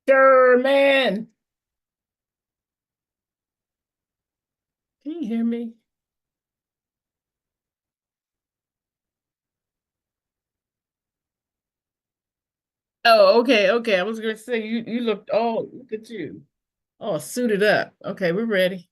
Sure, man. Can you hear me? Oh, okay, okay. I was gonna say you looked look at you. Oh, suited up. Okay, we're ready.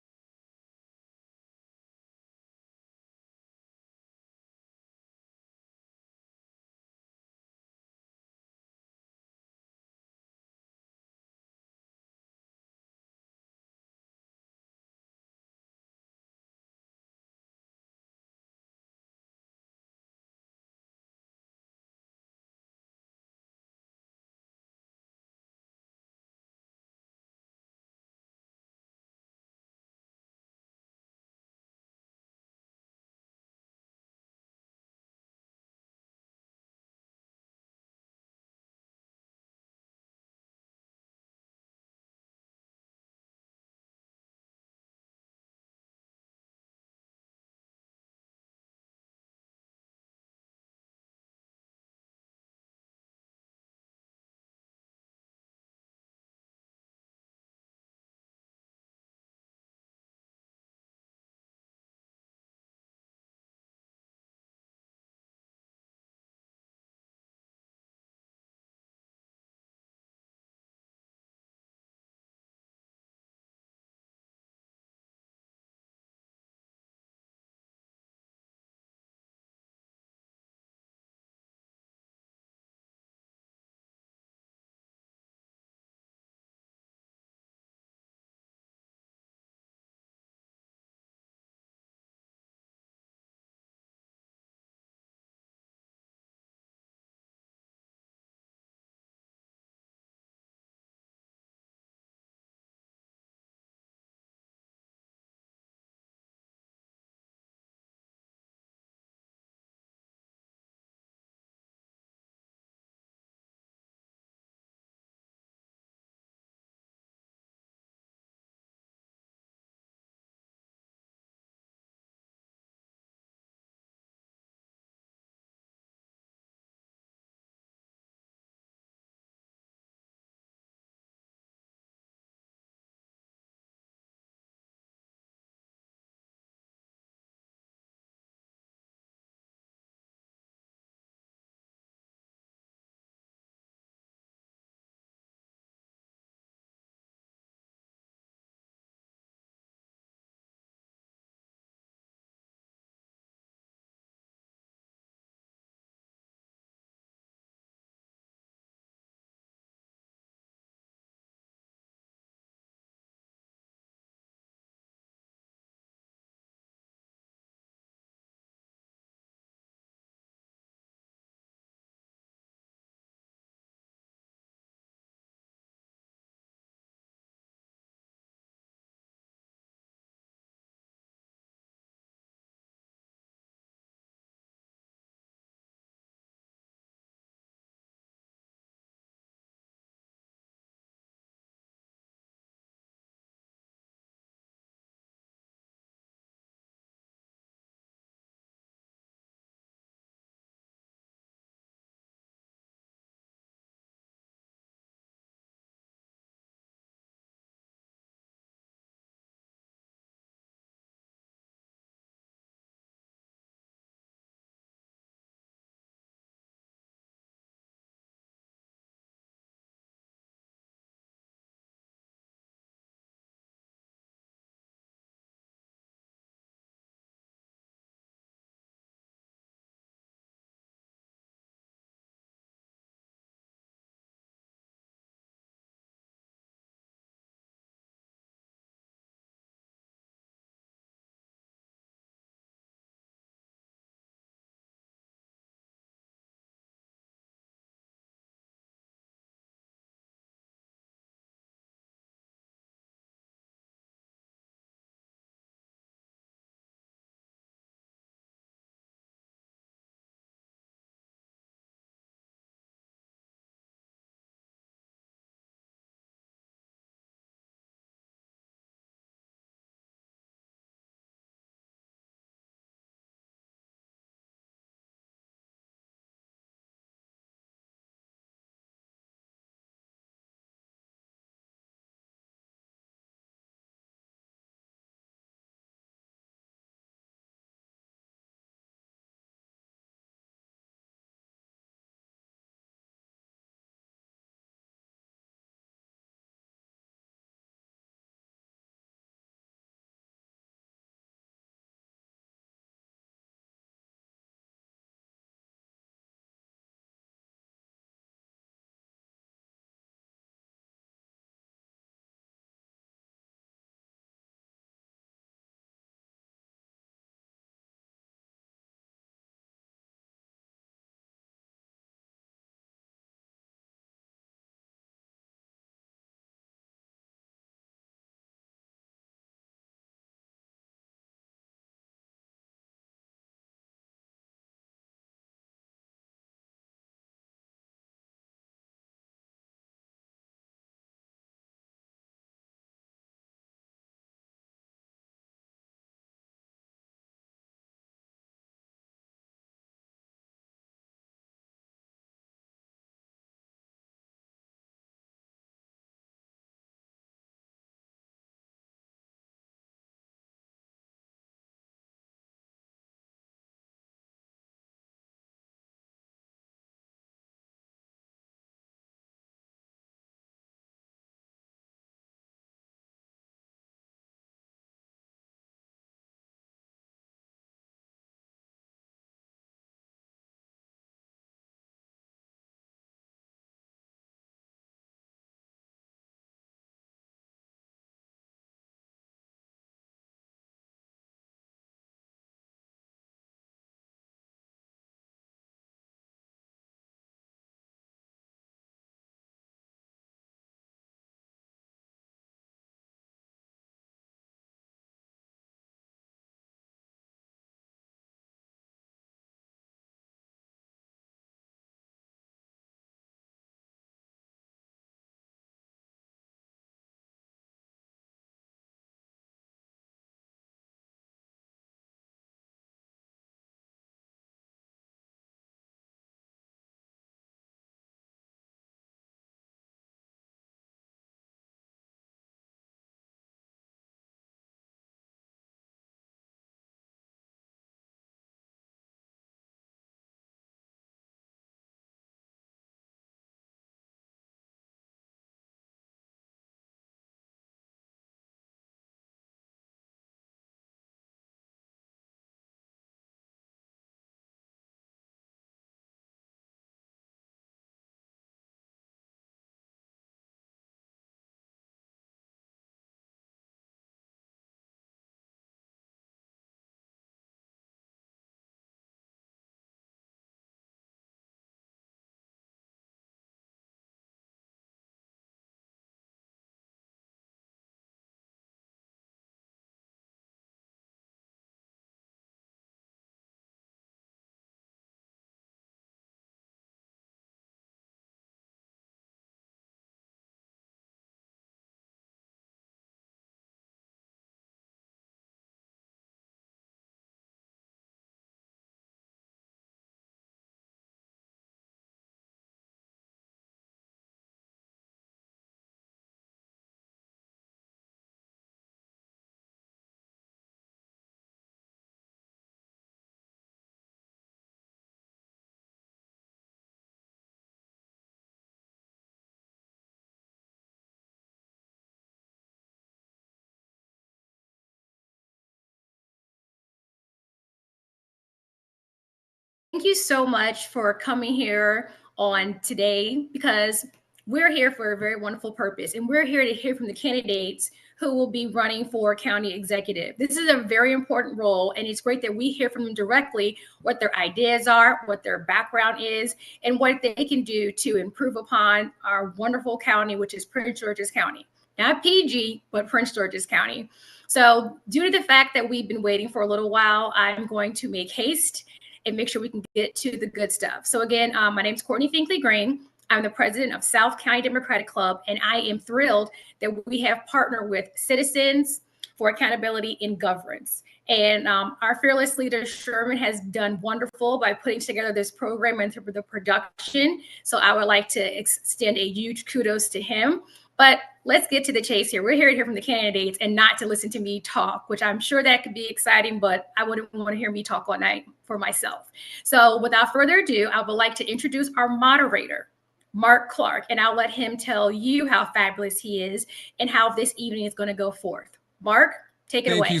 you so much for coming here on today because we're here for a very wonderful purpose and we're here to hear from the candidates who will be running for county executive. This is a very important role, and it's great that we hear from them directly what their ideas are, what their background is, and what they can do to improve upon our wonderful county, which is Prince George's County. Not PG, but Prince George's County. So, due to the fact that we've been waiting for a little while, I'm going to make haste and make sure we can get to the good stuff. So again, my name is Courtney Finkley Green. I'm the president of South County Democratic Club, and I am thrilled that we have partnered with Citizens for Accountability in Governance. And our fearless leader, Sherman, has done wonderful by putting together this program and through the production. So I would like to extend a huge kudos to him. But let's get to the chase here. We're here to hear from the candidates and not to listen to me talk, which I'm sure that could be exciting, but I wouldn't want to hear me talk all night for myself. So without further ado, I would like to introduce our moderator, Mark Clark, and I'll let him tell you how fabulous he is and how this evening is going to go forth. Mark, take it away.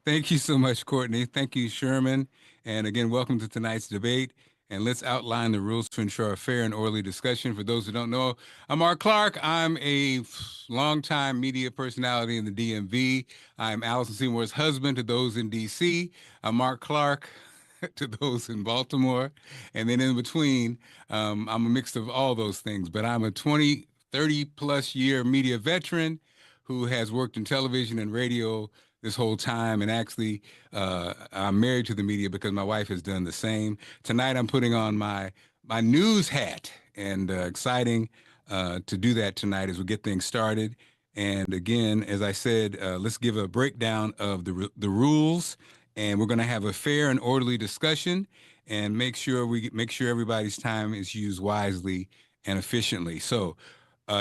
Thank you so much, Courtney. Thank you, Sherman. And again, welcome to tonight's debate. And let's outline the rules to ensure a fair and orderly discussion. For those who don't know, I'm Mark Clark. I'm a longtime media personality in the DMV. I'm Allison Seymour's husband to those in DC. I'm Mark Clark to those in Baltimore. And then in between, I'm a mix of all those things. But I'm a 30 plus year media veteran who has worked in television and radio this whole time. And actually, I'm married to the media because my wife has done the same. Tonight, I'm putting on my news hat, and exciting to do that tonight as we get things started. And again, as I said, let's give a breakdown of the rules, and we're going to have a fair and orderly discussion, and make sure everybody's time is used wisely and efficiently. So,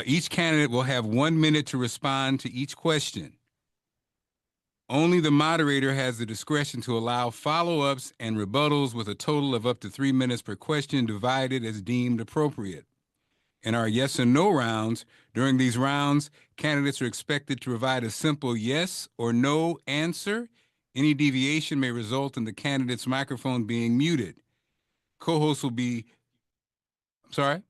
each candidate will have 1 minute to respond to each question. Only the moderator has the discretion to allow follow-ups and rebuttals with a total of up to 3 minutes per question, divided as deemed appropriate. In our yes and no rounds, during these rounds, candidates are expected to provide a simple yes or no answer. Any deviation may result in the candidate's microphone being muted. Co-hosts will be, I'm sorry?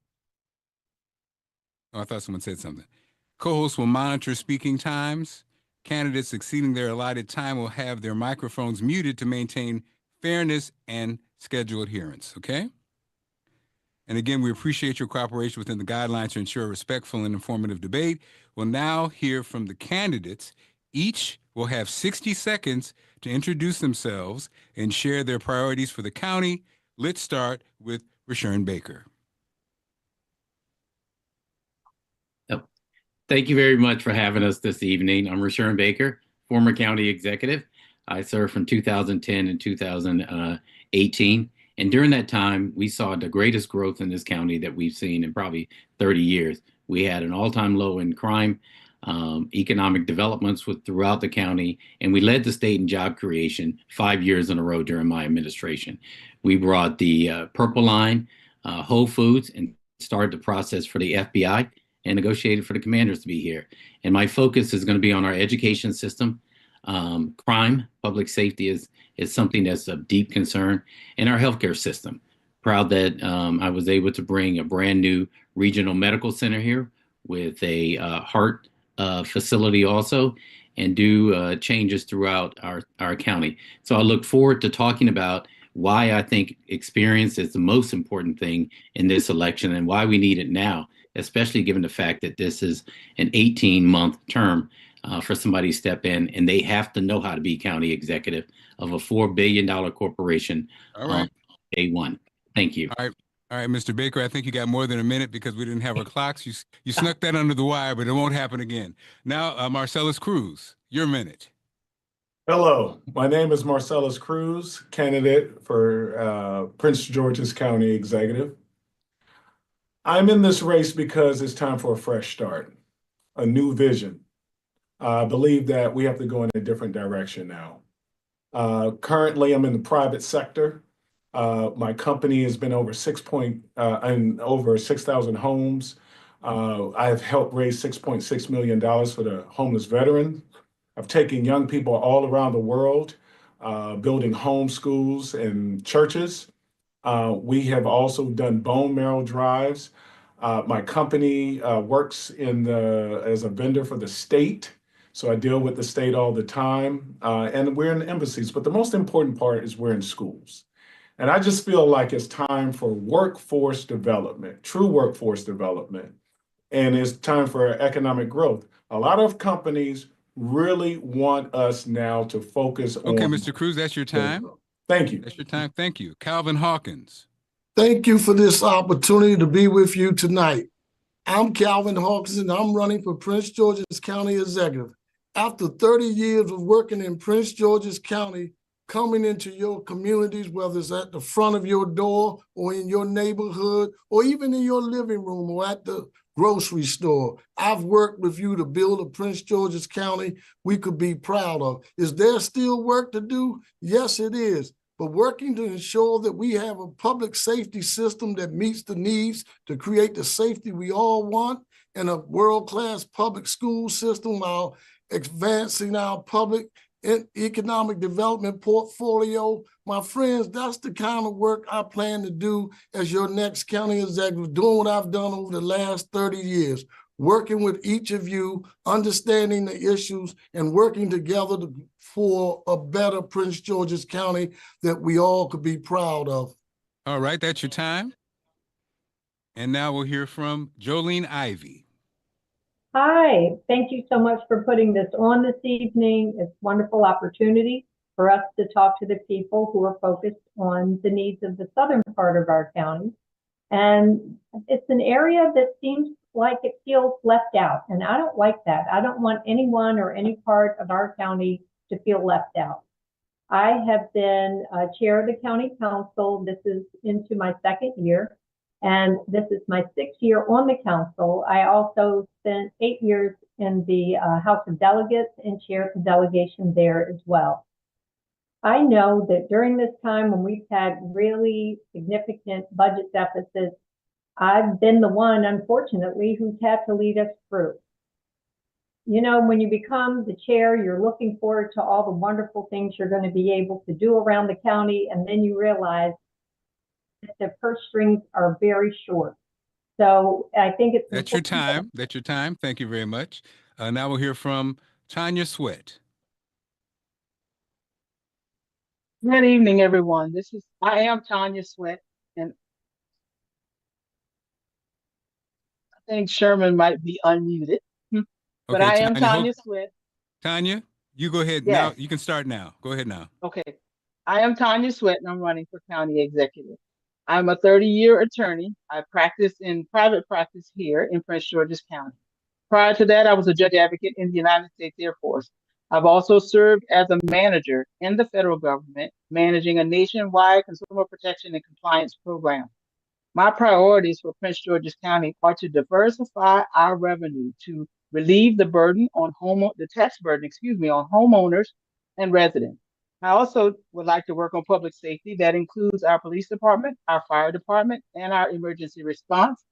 Oh, I thought someone said something. Co-hosts will monitor speaking times. Candidates exceeding their allotted time will have their microphones muted to maintain fairness and schedule adherence, okay? And again, we appreciate your cooperation within the guidelines to ensure a respectful and informative debate. We'll now hear from the candidates. Each will have 60 seconds to introduce themselves and share their priorities for the county. Let's start with Rashern Baker. Thank you very much for having us this evening. I'm Rashern Baker, former county executive. I served from 2010 and 2018. And during that time, we saw the greatest growth in this county that we've seen in probably 30 years. We had an all-time low in crime, economic developments throughout the county, and we led the state in job creation 5 years in a row during my administration. We brought the Purple Line, Whole Foods, and started the process for the FBI and negotiated for the commanders to be here. And my focus is going to be on our education system. Crime, public safety is something that's of deep concern, and our healthcare system. Proud that I was able to bring a brand new regional medical center here with a heart facility also, and do changes throughout our county. So I look forward to talking about why I think experience is the most important thing in this election and why we need it now, especially given the fact that this is an 18-month term for somebody to step in, and they have to know how to be county executive of a $4 billion corporation on day one. Thank you. All right, Mr. Baker, I think you got more than a minute because we didn't have our clocks. You snuck that under the wire, but it won't happen again. Now, Marcellus Cruz, your minute. Hello, my name is Marcellus Cruz, candidate for Prince George's County Executive. I'm in this race because it's time for a fresh start, a new vision. I believe that we have to go in a different direction now. Currently, I'm in the private sector. My company has been over over 6,000 homes. I have helped raise $6.6 million for the homeless veteran. I've taken young people all around the world building home schools and churches. We have also done bone marrow drives. My company works as a vendor for the state. So I deal with the state all the time. And we're in embassies. But the most important part is we're in schools. And I just feel like it's time for workforce development, true workforce development. And it's time for economic growth. A lot of companies really want us now to focus Okay, on. Mr. Cruz, that's your time. Thank you. That's your time. Thank you. Calvin Hawkins. Thank you for this opportunity to be with you tonight. I'm Calvin Hawkins, and I'm running for Prince George's County Executive. After 30 years of working in Prince George's County, coming into your communities, whether it's at the front of your door or in your neighborhood, or even in your living room or at the grocery store, I've worked with you to build a Prince George's County we could be proud of. Is there still work to do? Yes, it is. But working to ensure that we have a public safety system that meets the needs to create the safety we all want, and a world-class public school system while advancing our public and economic development portfolio. My friends, that's the kind of work I plan to do as your next county executive, doing what I've done over the last 30 years, working with each of you, understanding the issues, and working together for a better Prince George's County that we all could be proud of. All right, that's your time. And now we'll hear from Jolene Ivy. Hi, thank you so much for putting this on this evening. It's a wonderful opportunity for us to talk to the people who are focused on the needs of the southern part of our county. And it's an area that seems like it feels left out, and I don't like that. I don't want anyone or any part of our county to feel left out. I have been chair of the county council. This is into my second year, and this is my 6th year on the council. I also spent 8 years in the House of Delegates and chaired the delegation there as well. I know that during this time when we've had really significant budget deficits, I've been the one, unfortunately, who's had to lead us through. You know, when you become the chair, you're looking forward to all the wonderful things you're going to be able to do around the county, and then you realize that the purse strings are very short. So I think it's— That's your time. That's your time. Thank you very much. Now we'll hear from Tanya Sweat. Good evening, everyone. I am Tanya Sweat, and I think Sherman might be unmuted. But Okay, I am Tanya hold- Sweat. Tanya, you go ahead now. You can start now. Go ahead now. Okay. I am Tanya Sweat, and I'm running for county executive. I'm a 30-year attorney. I practice in private practice here in Prince George's County. Prior to that, I was a judge advocate in the United States Air Force. I've also served as a manager in the federal government, managing a nationwide consumer protection and compliance program. My priorities for Prince George's County are to diversify our revenue, to relieve the burden on the tax burden, on homeowners and residents. I also would like to work on public safety. That includes our police department, our fire department, and our emergency response.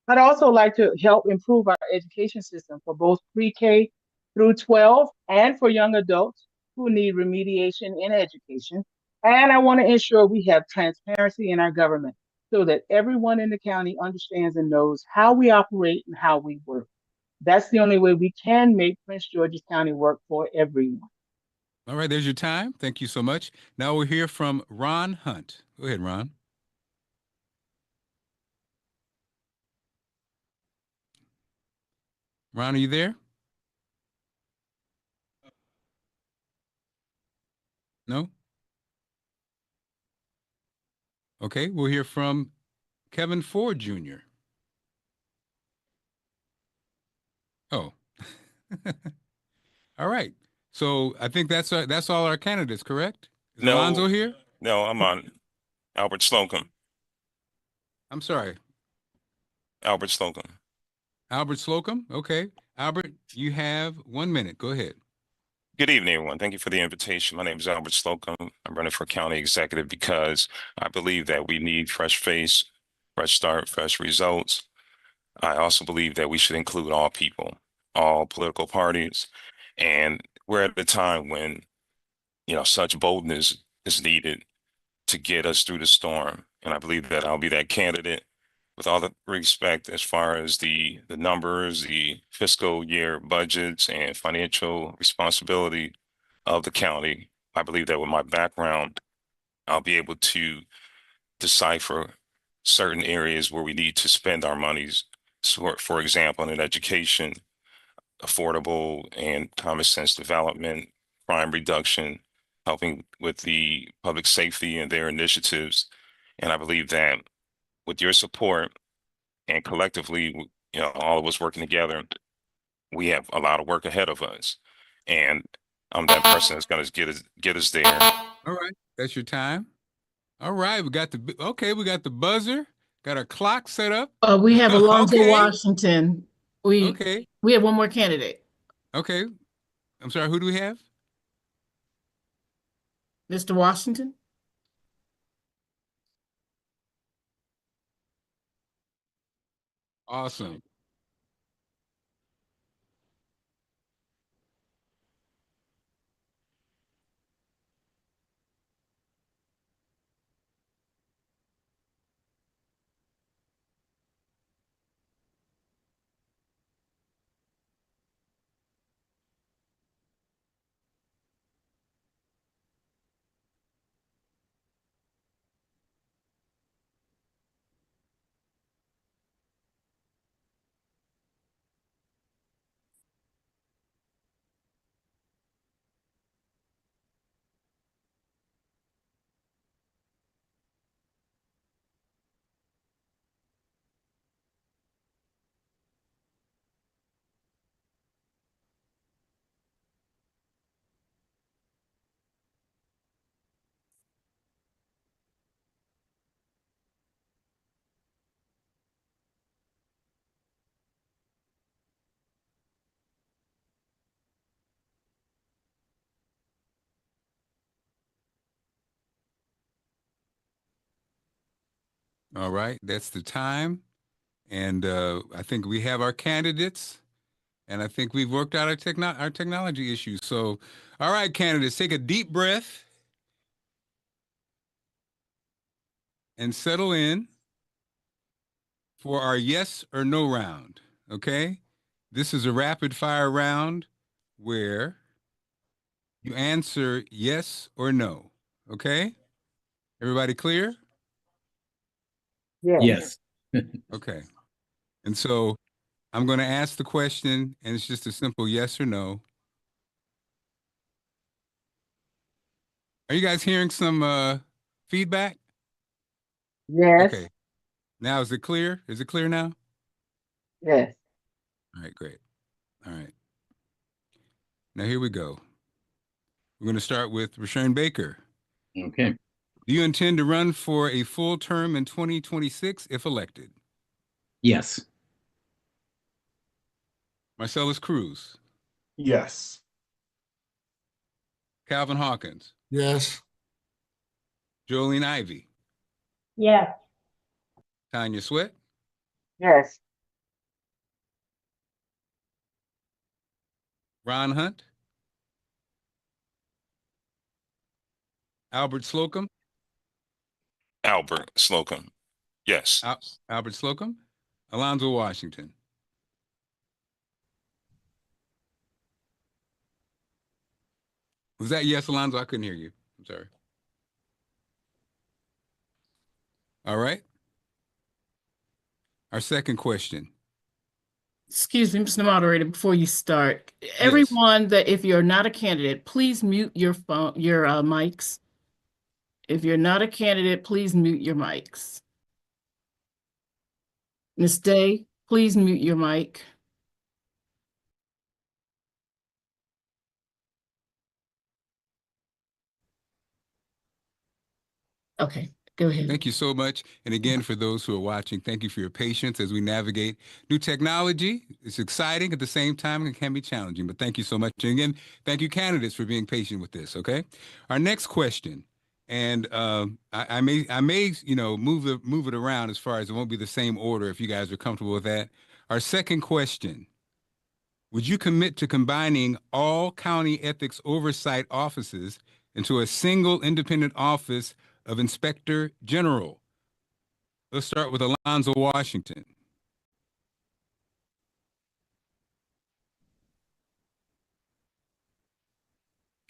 I'd also like to help improve our education system for both pre-K through 12 and for young adults who need remediation in education. And I want to ensure we have transparency in our government so that everyone in the county understands and knows how we operate and how we work. That's the only way we can make Prince George's County work for everyone. All right, there's your time. Thank you so much. Now we'll hear from Ron Hunt. Go ahead, Ron. Ron, are you there? No? Okay, we'll hear from Kevin Ford Jr. Oh. All right. So I think that's all our candidates, correct? Is Alonzo here? No, I'm on. Albert Slocum. I'm sorry. Albert Slocum. Albert Slocum? Okay. Albert, you have 1 minute. Go ahead. Good evening, everyone. Thank you for the invitation. My name is Albert Slocum. I'm running for county executive because I believe that we need fresh face, fresh start, fresh results. I also believe that we should include all people, all political parties. And we're at a time when, such boldness is needed to get us through the storm. And I believe that I'll be that candidate with all the respect as far as the numbers, the fiscal year budgets, and financial responsibility of the county. I believe that with my background, I'll be able to decipher certain areas where we need to spend our monies. So, for example, in education, affordable and common sense development, crime reduction, helping with the public safety and their initiatives. And I believe that with your support and collectively, all of us working together, we have a lot of work ahead of us. And I'm that person that's going to get us there. All right, that's your time. All right, we got the buzzer, got our clock set up. We have Alonzo Okay. Washington. We have one more candidate. Okay. I'm sorry, who do we have? Mr. Washington? Awesome. All right, that's the time. And I think we have our candidates. And I think we've worked out our technology issues. So, all right, candidates, take a deep breath and settle in for our yes or no round, okay? This is a rapid fire round where you answer yes or no, okay? Everybody clear? Yes. Okay. And so I'm going to ask the question, and it's just a simple yes or no. Are you guys hearing some feedback? Yes. Okay. Now, is it clear? Is it clear now? Yes. All right, great. All right. Now, here we go. We're going to start with Rashawn Baker. Okay. Do you intend to run for a full term in 2026 if elected? Yes. Marcellus Cruz. Yes. Calvin Hawkins. Yes. Jolene Ivy. Yes. Tanya Sweat. Yes. Ron Hunt. Albert Slocum. Albert Slocum. Yes. Albert Slocum. Alonzo Washington. Was that yes, Alonzo? I couldn't hear you. I'm sorry. All right. Our second question. Excuse me, Mr. Moderator, before you start, everyone that if you're not a candidate, please mute your phone, your mics. If you're not a candidate, please mute your mics. Ms. Day, please mute your mic. Okay, go ahead. Thank you so much. And again, for those who are watching, thank you for your patience as we navigate new technology. It's exciting at the same time, it can be challenging, but thank you so much. And again, thank you candidates for being patient with this, okay? Our next question, and I may move it around as far as it won't be the same order if you guys are comfortable with that. Our second question, would you commit to combining all county ethics oversight offices into a single independent office of Inspector General. Let's start with Alonzo Washington.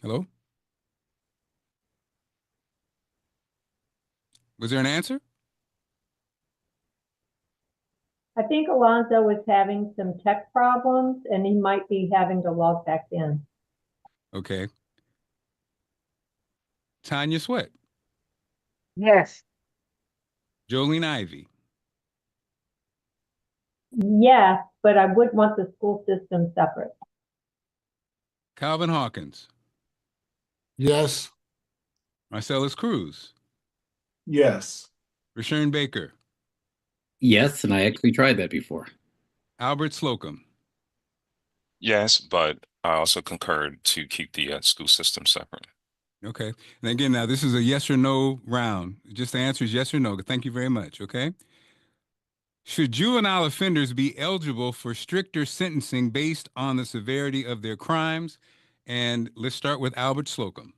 Hello? Was there an answer? I think Alonzo was having some tech problems and he might be having to log back in. Okay. Tanya Sweat. Yes. Jolene Ivy. Yes, but I would want the school system separate. Calvin Hawkins. Yes. Marcellus Cruz. Yes. Rashern Baker. Yes, and I actually tried that before. Albert Slocum. Yes, but I also concurred to keep the school system separate. Okay. And again, now this is a yes or no round. Just the answer is yes or no. Thank you very much. Okay. Should juvenile offenders be eligible for stricter sentencing based on the severity of their crimes? And let's start with Albert Slocum.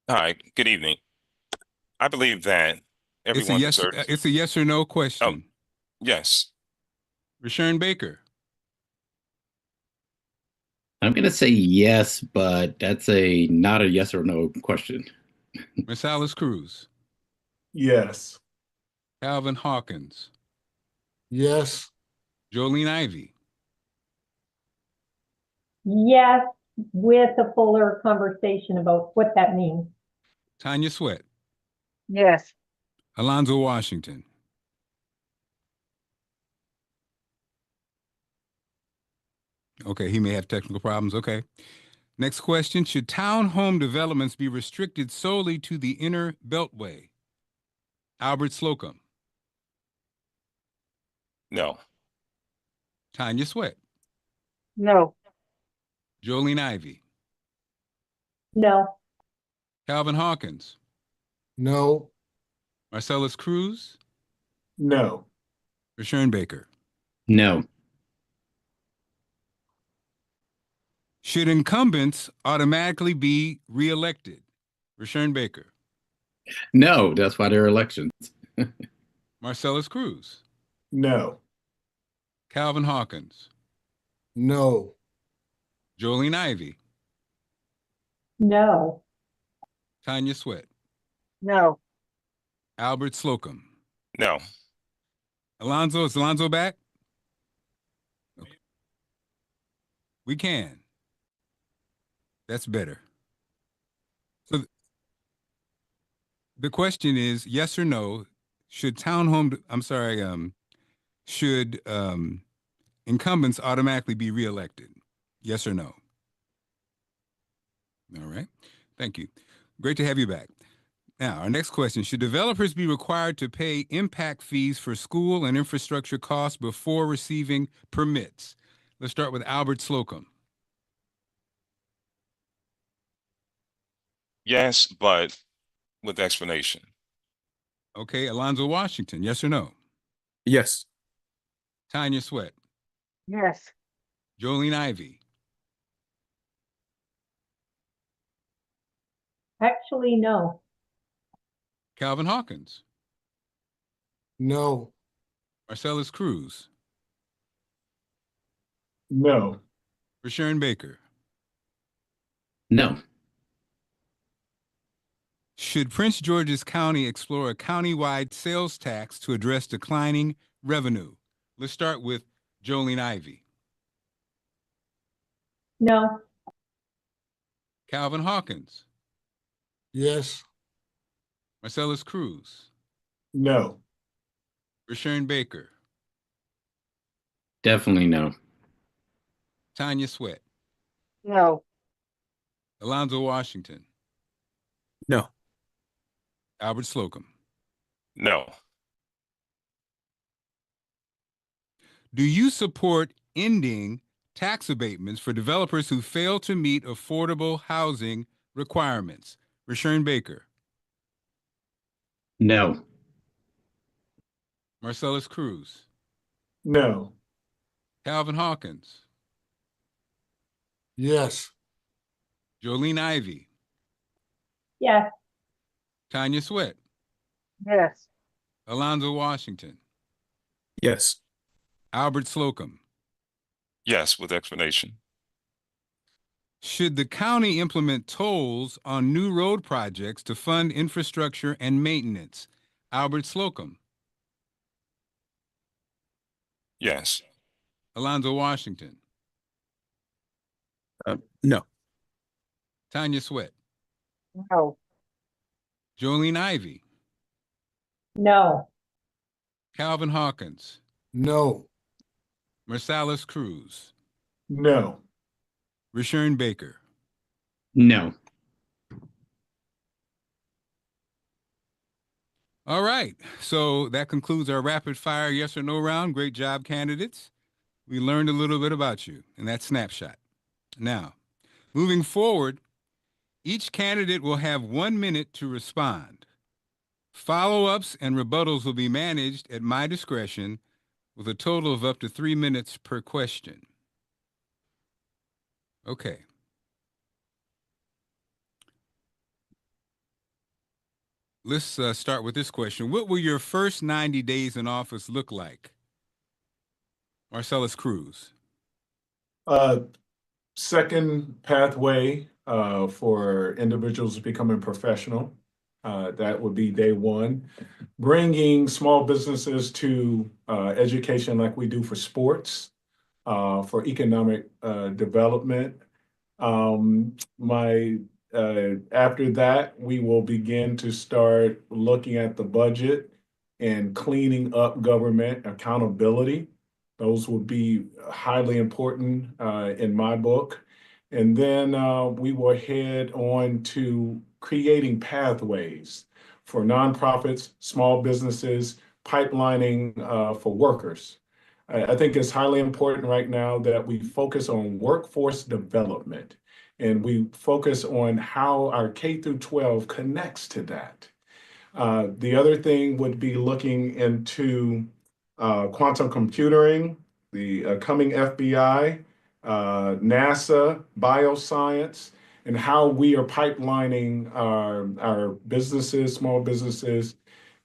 Hi, good evening. I believe that everyone deserves. It's a yes or no question. Oh, yes. Rashern Baker. I'm going to say yes, but that's not a yes or no question. Marcellus Cruz. Yes. Calvin Hawkins. Yes. Jolene Ivy. Yes, with a fuller conversation about what that means. Tanya Sweat. Yes. Alonzo Washington. Okay, he may have technical problems. Okay. Next question. Should townhome developments be restricted solely to the inner beltway? Albert Slocum. No. Tanya Sweat. No. Jolene Ivy. No. Calvin Hawkins. No. Marcellus Cruz. No. Rashern Baker. No. Should incumbents automatically be reelected? Rashern Baker. No, that's why there are elections. Marcellus Cruz. No. Calvin Hawkins. No. Jolene Ivy. No. Tanya Sweat. No. Albert Slocum. No. Alonzo, is Alonzo back? Okay. We can. That's better. So the question is yes or no, should should incumbents automatically be reelected? Yes or no? All right. Thank you. Great to have you back. Now, our next question, should developers be required to pay impact fees for school and infrastructure costs before receiving permits? Let's start with Albert Slocum. Yes, but with explanation. Okay, Alonzo Washington, yes or no? Yes. Tanya Sweat. Yes. Jolene Ivy. Actually, no. Calvin Hawkins. No. Marcellus Cruz. No. Rashern Baker. No. Should Prince George's County explore a countywide sales tax to address declining revenue? Let's start with Jolene Ivy. No. Calvin Hawkins. Yes. Marcellus Cruz. No. Rashern Baker. Definitely no. Tanya Sweat. No. Alonzo Washington. No. Albert Slocum. No. Do you support ending tax abatements for developers who fail to meet affordable housing requirements? Rashern Baker. No. Marcellus Cruz. No. Calvin Hawkins. Yes. Jolene Ivy, Yes. Tanya Sweat, Yes. Alonzo Washington, Yes. Albert Slocum. Yes, with explanation. Should the county implement tolls on new road projects to fund infrastructure and maintenance? Albert Slocum, Yes. Alonzo Washington, No. Tanya Sweat, No. Jolene Ivy, No. Calvin Hawkins, No. Marsalis Cruz, No. Rashern Baker. No. All right, so that concludes our rapid fire yes or no round. Great job, candidates. We learned a little bit about you in that snapshot. Now, moving forward, each candidate will have 1 minute to respond. Follow-ups and rebuttals will be managed at my discretion with a total of up to 3 minutes per question. Okay. Let's start with this question. What will your first 90 days in office look like? Marcellus Cruz. Second pathway for individuals becoming professional. That would be day one. Bringing small businesses to education like we do for sports, for economic development. After that, we will begin to start looking at the budget and cleaning up government accountability. Those would be highly important in my book. And then we will head on to creating pathways for nonprofits, small businesses, pipelining for workers. I think it's highly important right now that we focus on workforce development and we focus on how our K through 12 connects to that. The other thing would be looking into quantum computing, the coming FBI, NASA, bioscience, and how we are pipelining our businesses, small businesses,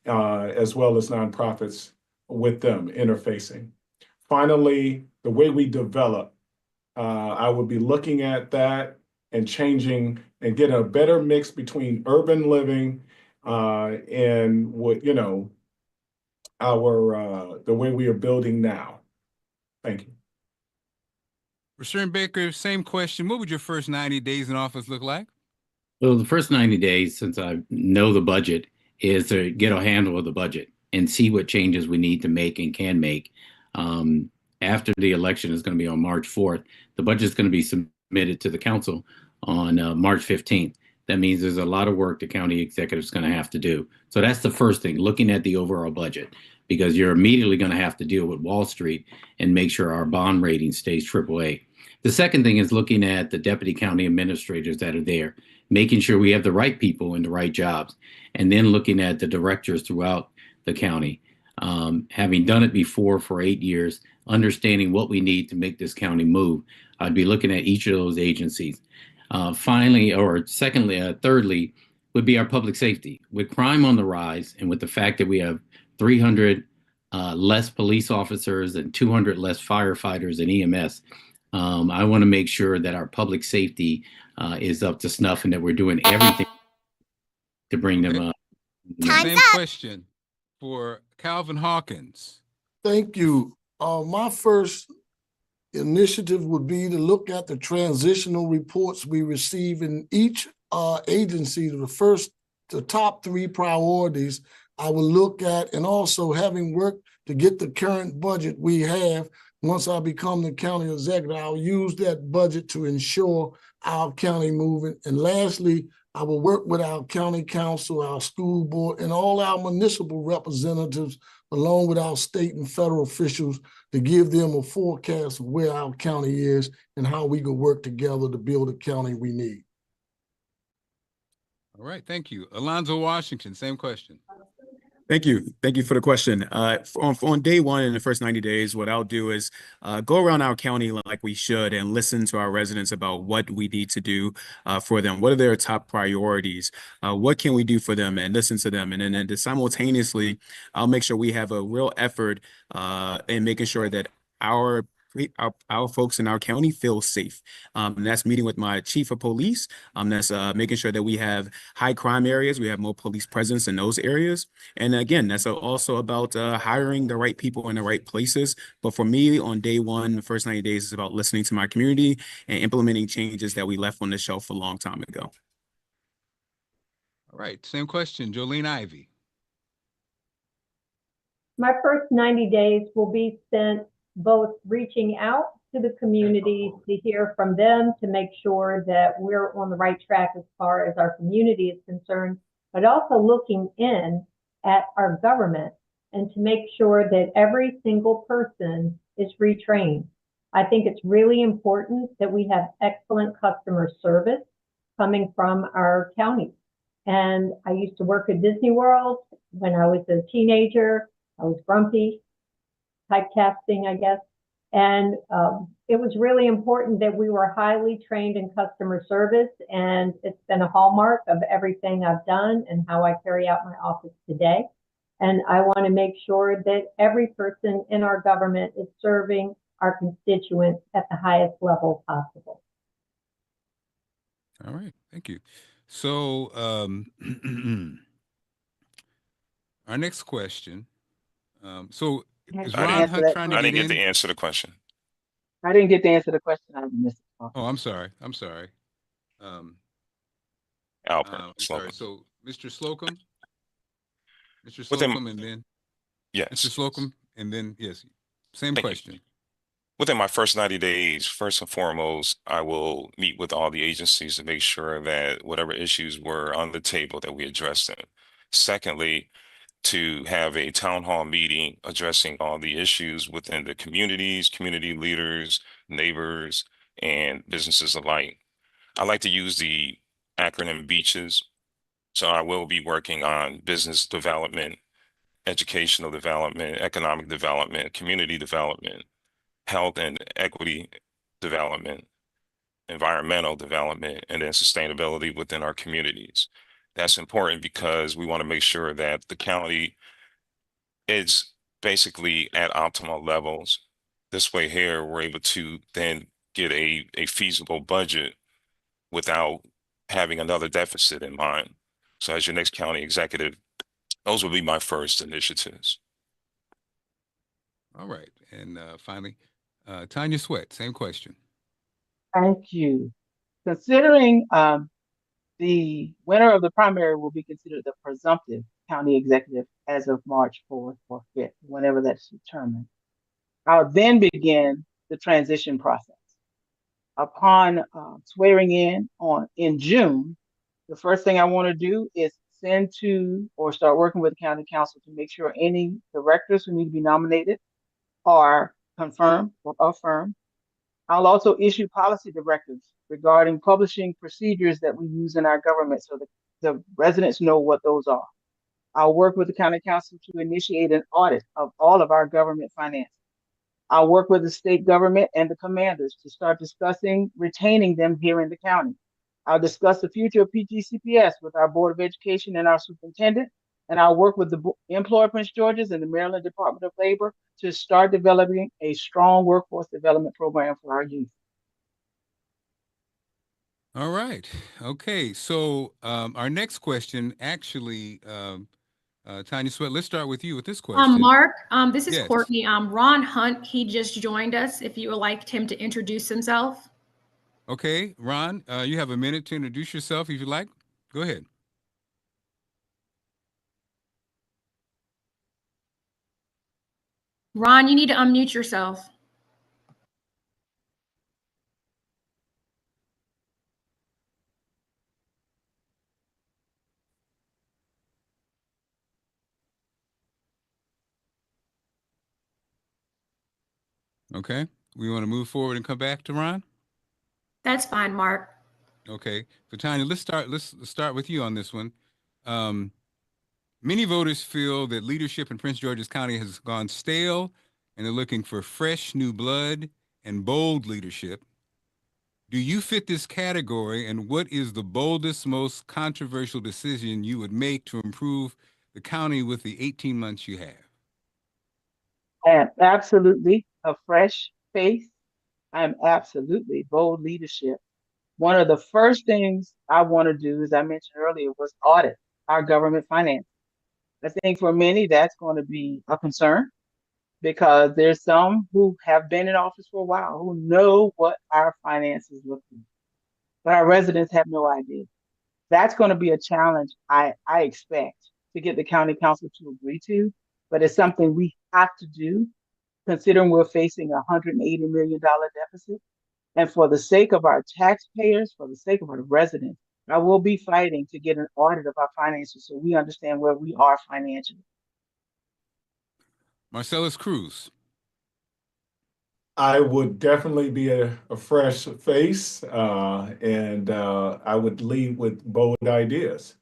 as well as nonprofits with them interfacing. Finally, the way we develop, I would be looking at that and changing and get a better mix between urban living and what, the way we are building now. Thank you. Rashern Baker, same question. What would your first 90 days in office look like? Well, the first 90 days, since I know the budget, is to get a handle of the budget and see what changes we need to make and can make. After the election is going to be on March 4th, the budget is going to be submitted to the council on March 15th. That means there's a lot of work the county executive is going to have to do. So that's the first thing, looking at the overall budget, because you're immediately going to have to deal with Wall Street and make sure our bond rating stays AAA. The second thing is looking at the deputy county administrators that are there, making sure we have the right people in the right jobs, and then looking at the directors throughout the county. Having done it before for 8 years, understanding what we need to make this county move, I'd be looking at each of those agencies. Thirdly, would be our public safety. With crime on the rise and with the fact that we have 300 less police officers and 200 less firefighters and EMS, I want to make sure that our public safety is up to snuff and that we're doing everything to bring them up. Same question for Calvin Hawkins. Thank you. My first initiative would be to look at the transitional reports we receive in each agency. The top 3 priorities I will look at, and also having worked to get the current budget we have. Once I become the county executive, I'll use that budget to ensure our county moving. And lastly, I will work with our county council, our school board, and all our municipal representatives, along with our state and federal officials, to give them a forecast of where our county is and how we can work together to build the county we need. All right, thank you. Alonzo Washington, same question. Thank you. Thank you for the question. On day one in the first 90 days, what I'll do is go around our county like we should and listen to our residents about what we need to do for them. What are their top priorities? What can we do for them, and listen to them. And then simultaneously, I'll make sure we have a real effort in making sure that our our folks in our county feel safe. And that's meeting with my chief of police. That's making sure that we have high crime areas. We have more police presence in those areas. And again, that's also about hiring the right people in the right places. But for me, on day one, the first 90 days is about listening to my community and implementing changes that we left on the shelf a long time ago. All right, same question, Jolene Ivy. My first 90 days will be spent both reaching out to the community to hear from them, to make sure that we're on the right track as far as our community is concerned, but also looking in at our government and to make sure that every single person is retrained. I think it's really important that we have excellent customer service coming from our county. And I used to work at Disney World when I was a teenager. I was grumpy, typecasting, I guess. And it was really important that we were highly trained in customer service. And it's been a hallmark of everything I've done and how I carry out my office today. And I want to make sure that every person in our government is serving our constituents at the highest level possible. All right, thank you. So our next question. So is Ron Hunt trying to I get didn't get in? to answer the question. I didn't get to answer the question. I missed it. Oh, I'm sorry. I'm sorry. Alpert, sorry. Slocum. So Mr. Slocum, Within- and then Yes. Mr. Slocum, and then yes, same Thank you. question. Within my first 90 days, first and foremost, I will meet with all the agencies to make sure that whatever issues were on the table that we address them. Secondly, to have a town hall meeting addressing all the issues within the communities, community leaders, neighbors, and businesses alike. I like to use the acronym BEACHES. So I will be working on business development, educational development, economic development, community development, health and equity development, environmental development, and then sustainability within our communities. That's important because we want to make sure that the county is basically at optimal levels. This way here, we're able to then get a feasible budget without having another deficit in mind. So as your next county executive, those would be my first initiatives. All right. And finally, Tanya Sweat, same question. Thank you. Considering the winner of the primary will be considered the presumptive county executive as of March 4th or 5th, whenever that's determined, I'll then begin the transition process. Upon swearing in June, the first thing I want to do is send to or start working with the county council to make sure any directors who need to be nominated are confirmed or affirmed. I'll also issue policy directives regarding publishing procedures that we use in our government so that the residents know what those are. I'll work with the county council to initiate an audit of all of our government finances. I'll work with the state government and the commanders to start discussing retaining them here in the county. I'll discuss the future of PGCPS with our Board of Education and our superintendent, and I'll work with the employer Prince George's and the Maryland Department of Labor to start developing a strong workforce development program for our youth. All right. Okay. So our next question, actually, Tanya Sweat, let's start with you with this question. Mark, this is Yes. Courtney. Ron Hunt, he just joined us. If you would like him to introduce himself. Okay, Ron, you have a minute to introduce yourself if you like. Go ahead. Ron, you need to unmute yourself. Okay, we want to move forward and come back to Ron. That's fine, Mark. Okay, so Tanya, let's start with you on this one. Many voters feel that leadership in Prince George's County has gone stale, and they're looking for fresh new blood and bold leadership. Do you fit this category, and what is the boldest, most controversial decision you would make to improve the county with the 18 months you have? And absolutely a fresh face. I'm absolutely bold leadership. One of the first things I want to do, as I mentioned earlier, was audit our government finances. I think for many that's going to be a concern because there's some who have been in office for a while who know what our finances look like, but our residents have no idea. That's going to be a challenge I expect to get the county council to agree to, but it's something we have to do considering we're facing a $180 million deficit. And for the sake of our taxpayers, for the sake of our residents, I will be fighting to get an audit of our finances so we understand where we are financially. Marcellus Cruz. I would definitely be a fresh face, and I would lead with bold ideas.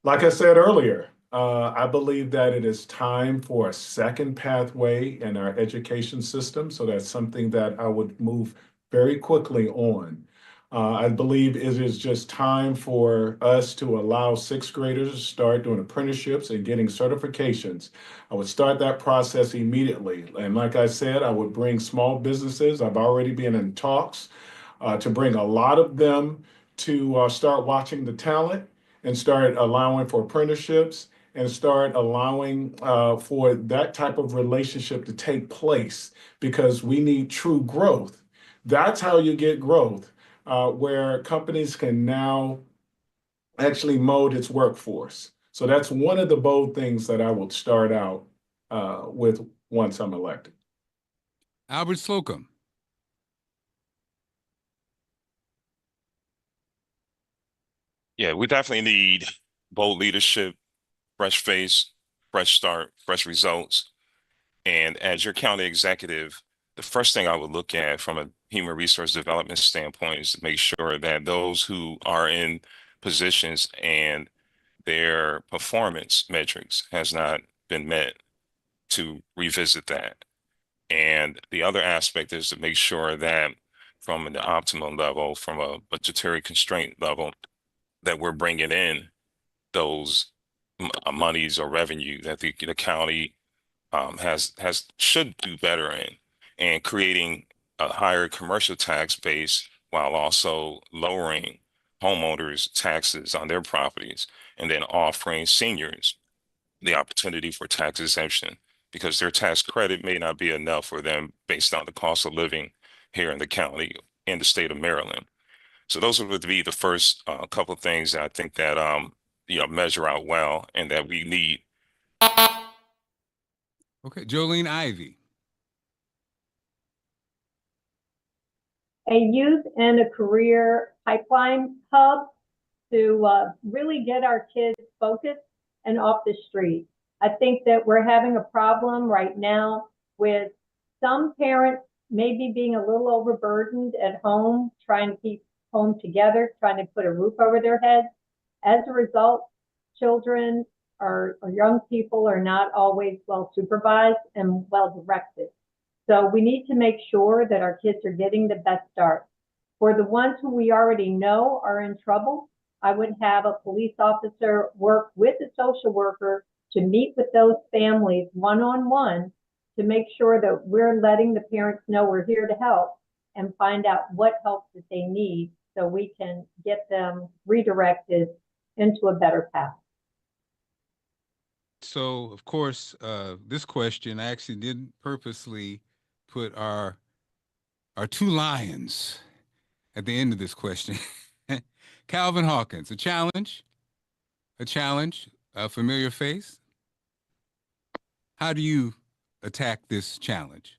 Like I said earlier, I believe that it is time for a second pathway in our education system. So that's something that I would move very quickly on. I believe it is just time for us to allow sixth graders to start doing apprenticeships and getting certifications. I would start that process immediately. And like I said, I would bring small businesses. I've already been in talks to bring a lot of them to start watching the talent and start allowing for apprenticeships and start allowing for that type of relationship to take place because we need true growth. That's how you get growth, where companies can now actually mold its workforce. So that's one of the bold things that I will start out with once I'm elected. Albert Slocum. Yeah, we definitely need bold leadership, fresh face, fresh start, fresh results. And as your county executive, the first thing I would look at from a human resource development standpoint is to make sure that those who are in positions and their performance metrics has not been met, to revisit that. And the other aspect is to make sure that from an optimum level, from a budgetary constraint level, that we're bringing in those monies or revenue that the county should do better in, and creating a higher commercial tax base while also lowering homeowners' taxes on their properties, and then offering seniors the opportunity for tax exemption because their tax credit may not be enough for them based on the cost of living here in the county and the state of Maryland. So those would be the first couple of things that I think that measure out well and that we need. Okay, Jolene Ivy. A youth and a career pipeline hub to really get our kids focused and off the street. I think that we're having a problem right now with some parents maybe being a little overburdened at home, trying to keep home together, trying to put a roof over their heads. As a result, children or young people are not always well supervised and well directed. So we need to make sure that our kids are getting the best start. For the ones who we already know are in trouble, I would have a police officer work with a social worker to meet with those families one-on-one to make sure that we're letting the parents know we're here to help and find out what help that they need so we can get them redirected into a better path. So, of course, this question, I actually didn't purposely put our two lions at the end of this question. Calvin Hawkins, a challenge, a familiar face. How do you attack this challenge?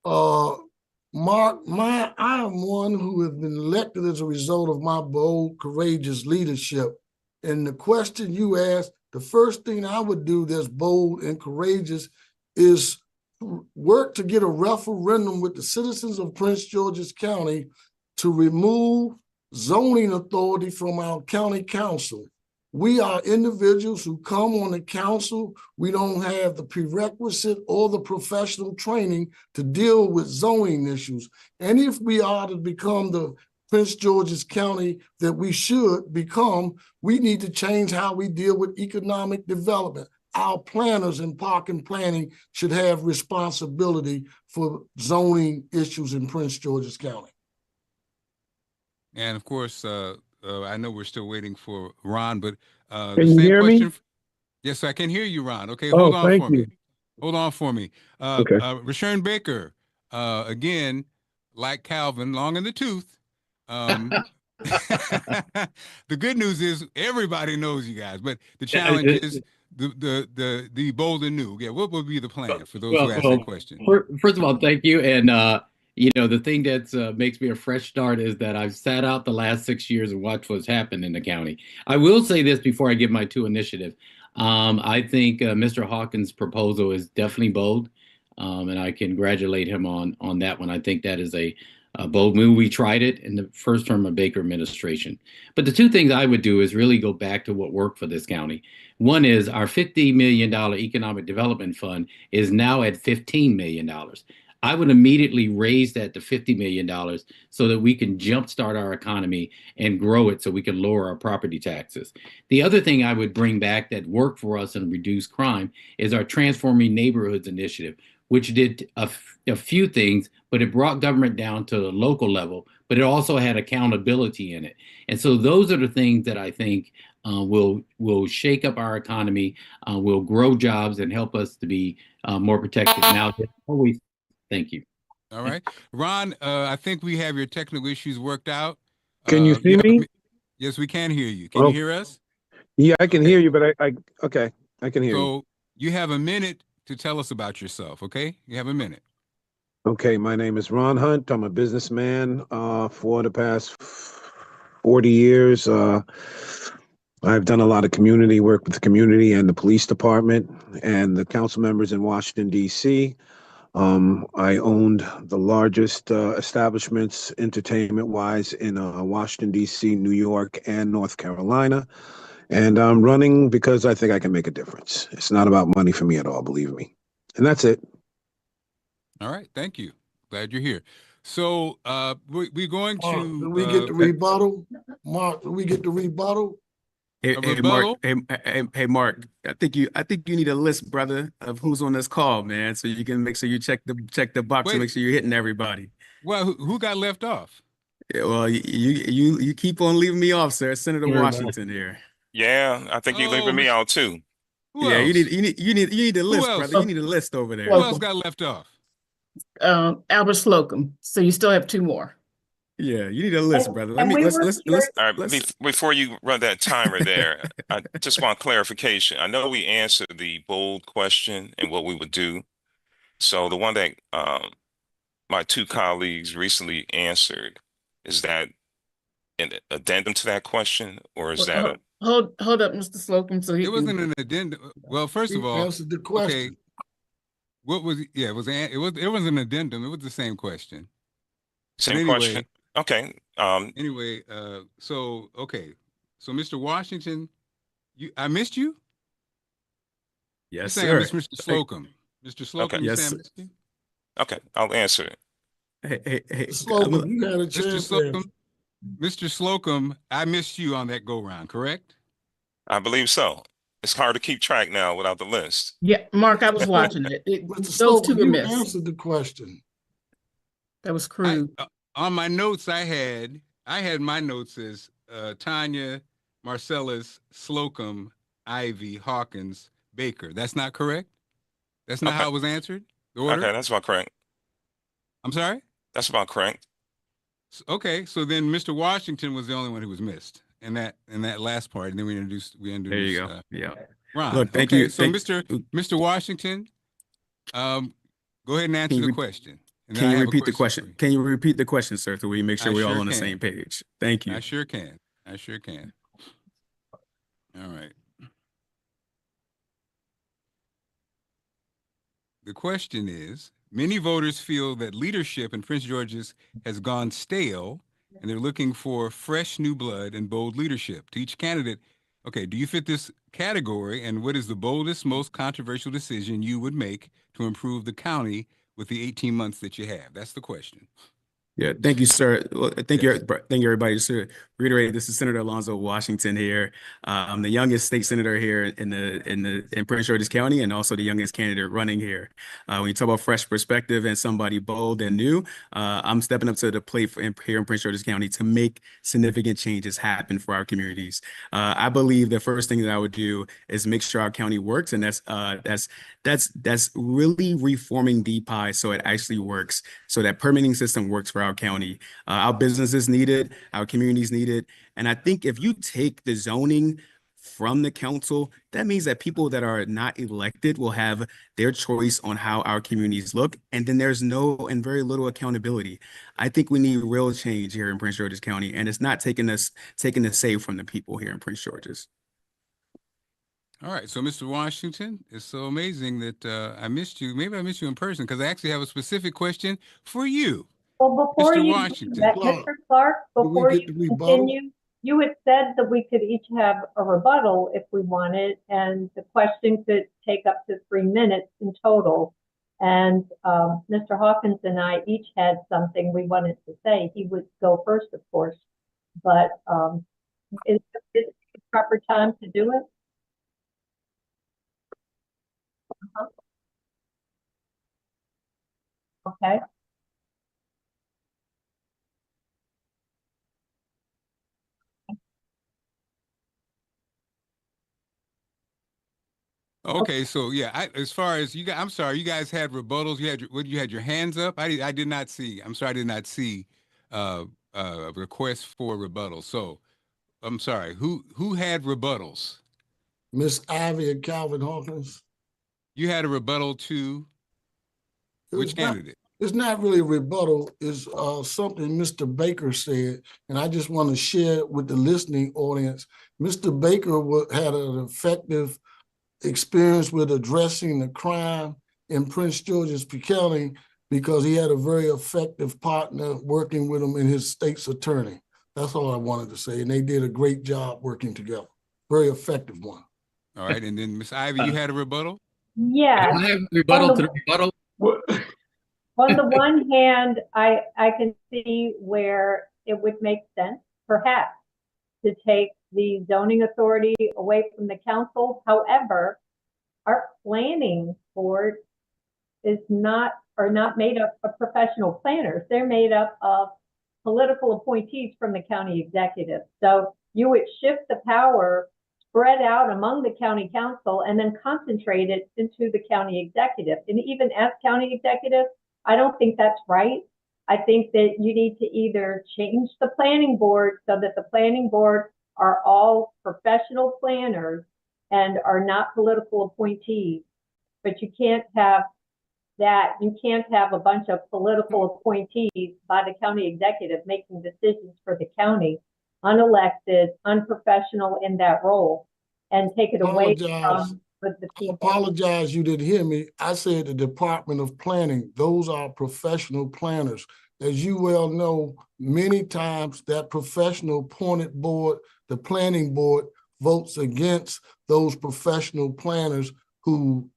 Mark, I am one who has been elected as a result of my bold, courageous leadership. And the question you asked, the first thing I would do that's bold and courageous is work to get a referendum with the citizens of Prince George's County to remove zoning authority from our county council. We are individuals who come on the council. We don't have the prerequisite or the professional training to deal with zoning issues. And if we are to become the Prince George's County that we should become, we need to change how we deal with economic development. Our planners in park and planning should have responsibility for zoning issues in Prince George's County. And of course, I know we're still waiting for Ron, but Can the you same hear me? question. Yes, I can hear you, Ron. Okay, Oh, hold on thank for you. me. Hold on for me. Okay. Rashawn Baker, again, like Calvin, long in the tooth. The good news is everybody knows you guys, but the challenge is the bold and new. Yeah, what would be the plan for those who ask that question? First of all, thank you. And you know, the thing that makes me a fresh start is that I've sat out the last 6 years and watched what's happened in the county. I will say this before I give my two initiative. I think Mr. Hawkins' proposal is definitely bold, and I congratulate him on that one. I think that is a bold move. We tried it in the first term of Baker administration. But the two things I would do is really go back to what worked for this county. One is our $50 million economic development fund is now at $15 million. I would immediately raise that to $50 million so that we can jumpstart our economy and grow it so we can lower our property taxes. The other thing I would bring back that worked for us and reduce crime is our Transforming Neighborhoods initiative, which did a few things, but it brought government down to the local level, but it also had accountability in it. And so those are the things that I think will shake up our economy, will grow jobs and help us to be more protected. Now, always, thank you. All right. Ron, I think we have your technical issues worked out. Can you see me? Yes, we can hear you. Can you hear us? Yeah, I can hear you, but okay, I can hear you. So you have a minute to tell us about yourself, okay? You have a minute. Okay, my name is Ron Hunt. I'm a businessman for the past 40 years. I've done a lot of community work with the community and the police department and the council members in Washington, D.C. I owned the largest establishments entertainment-wise in Washington, D.C., New York, and North Carolina. And I'm running because I think I can make a difference. It's not about money for me at all, believe me. And that's it. All right. Thank you. Glad you're here. So we're going to... do we get the rebuttal? Mark, do we get the rebuttal? Hey, Mark. Hey, Mark. I think you need a list, brother, of who's on this call, man, so you can make sure you check the box and make sure you're hitting everybody. Well, who got left off? Yeah, well, you keep on leaving me off, sir. Senator Washington here. Yeah, I think you're leaving me out too. Who yeah, else? you need a list, brother. You need a list over there. Who else got left off? Albert Slocum. So you still have two more. Yeah, you need a list, brother. All right, before you run that timer there, I just want clarification. I know we answered the bold question and what we would do. So the one that my two colleagues recently answered, is that an addendum to that question, or is that hold up, Mr. Slocum? So it wasn't an addendum. Well, first of all, answered the question. Okay, what was it was an addendum. It was the same question. Same question. Okay. Anyway, so Mr. Washington, I missed you? Yes, sir. I missed Mr. Slocum. Mr. Slocum, you saying I missed you? Okay, I'll answer it. Hey, Slocum, you had a chance. Mr. Slocum, I missed you on that go round, correct? I believe so. It's hard to keep track now without the list. Yeah, Mark, I was watching it. Mr. Those two Slocum, were you missed. answered the question. That was crude. On my notes, I had my notes as Tanya, Marcellus, Slocum, Ivy, Hawkins, Baker. That's not correct? That's not how it was answered? The order? Okay, that's about correct. I'm sorry? That's about correct. Okay, so then Mr. Washington was the only one who was missed in that last part, and then we introduced. There you go. Yeah. Ron. Look, thank you. So Mr. Washington, go ahead and answer the question. Can you repeat the question? Can you repeat the question, sir, so we make sure we're all on the same page? Thank you. I sure can. All right. The question is, many voters feel that leadership in Prince George's has gone stale, and they're looking for fresh new blood and bold leadership. To each candidate, Okay, do you fit this category? And what is the boldest, most controversial decision you would make to improve the county with the 18 months that you have? That's the question. Yeah, thank you, sir. Well, thank Yes. thank you, everybody. Just to reiterate, this is Senator Alonzo Washington here. I'm the youngest state senator here in Prince George's County, and also the youngest candidate running here. When you talk about fresh perspective and somebody bold and new, I'm stepping up to the plate here in Prince George's County to make significant changes happen for our communities. I believe the first thing that I would do is make sure our county works, and that's really reforming DPI so it actually works, so that permitting system works for our county. Our businesses need it, our communities need it. And I think if you take the zoning from the council, that means that people that are not elected will have their choice on how our communities look. And then there's no and very little accountability. I think we need real change here in Prince George's County, and it's not taking the say from the people here in Prince George's. All right, so Mr. Washington, it's so amazing that I missed you. Maybe I missed you in person because I actually have a specific question for you. Well, before Mr. you do Washington. that, Clark, Mr. Clark, do we before get you the rebuttal? continue, you had said that we could each have a rebuttal if we wanted, and the question could take up to 3 minutes in total. And Mr. Hawkins and I each had something we wanted to say. He would go first, of course, but is it the proper time to do it? Okay. Okay, so yeah, as far as you guys, I'm sorry, you guys had rebuttals. You had your hands up. I did not see. I'm sorry, I did not see a request for rebuttal. So I'm sorry. Who had rebuttals? Miss Ivy and Calvin Hawkins. You had a rebuttal to which candidate? It's not really a rebuttal. It's something Mr. Baker said, and I just want to share it with the listening audience. Mr. Baker had an effective experience with addressing the crime in Prince George's County because he had a very effective partner working with him in his state's attorney. That's all I wanted to say. And they did a great job working together. Very effective one. All right. And then Miss Ivy, you had a rebuttal? Yeah. I have a rebuttal to the rebuttal. On the one hand, I can see where it would make sense, perhaps, to take the zoning authority away from the council. However, our planning board are not made up of professional planners. They're made up of political appointees from the county executive. So you would shift the power, spread out among the county council, and then concentrate it into the county executive. And even as county executive, I don't think that's right. I think that you need to either change the planning board so that the planning board are all professional planners and are not political appointees. But you can't have that. You can't have a bunch of political appointees by the county executive making decisions for the county, unelected, unprofessional in that role, and take it away from the people. I apologize you didn't hear me. I said the Department of Planning. Those are professional planners. As you well know, many times that professional appointed board, the planning board, votes against those professional planners who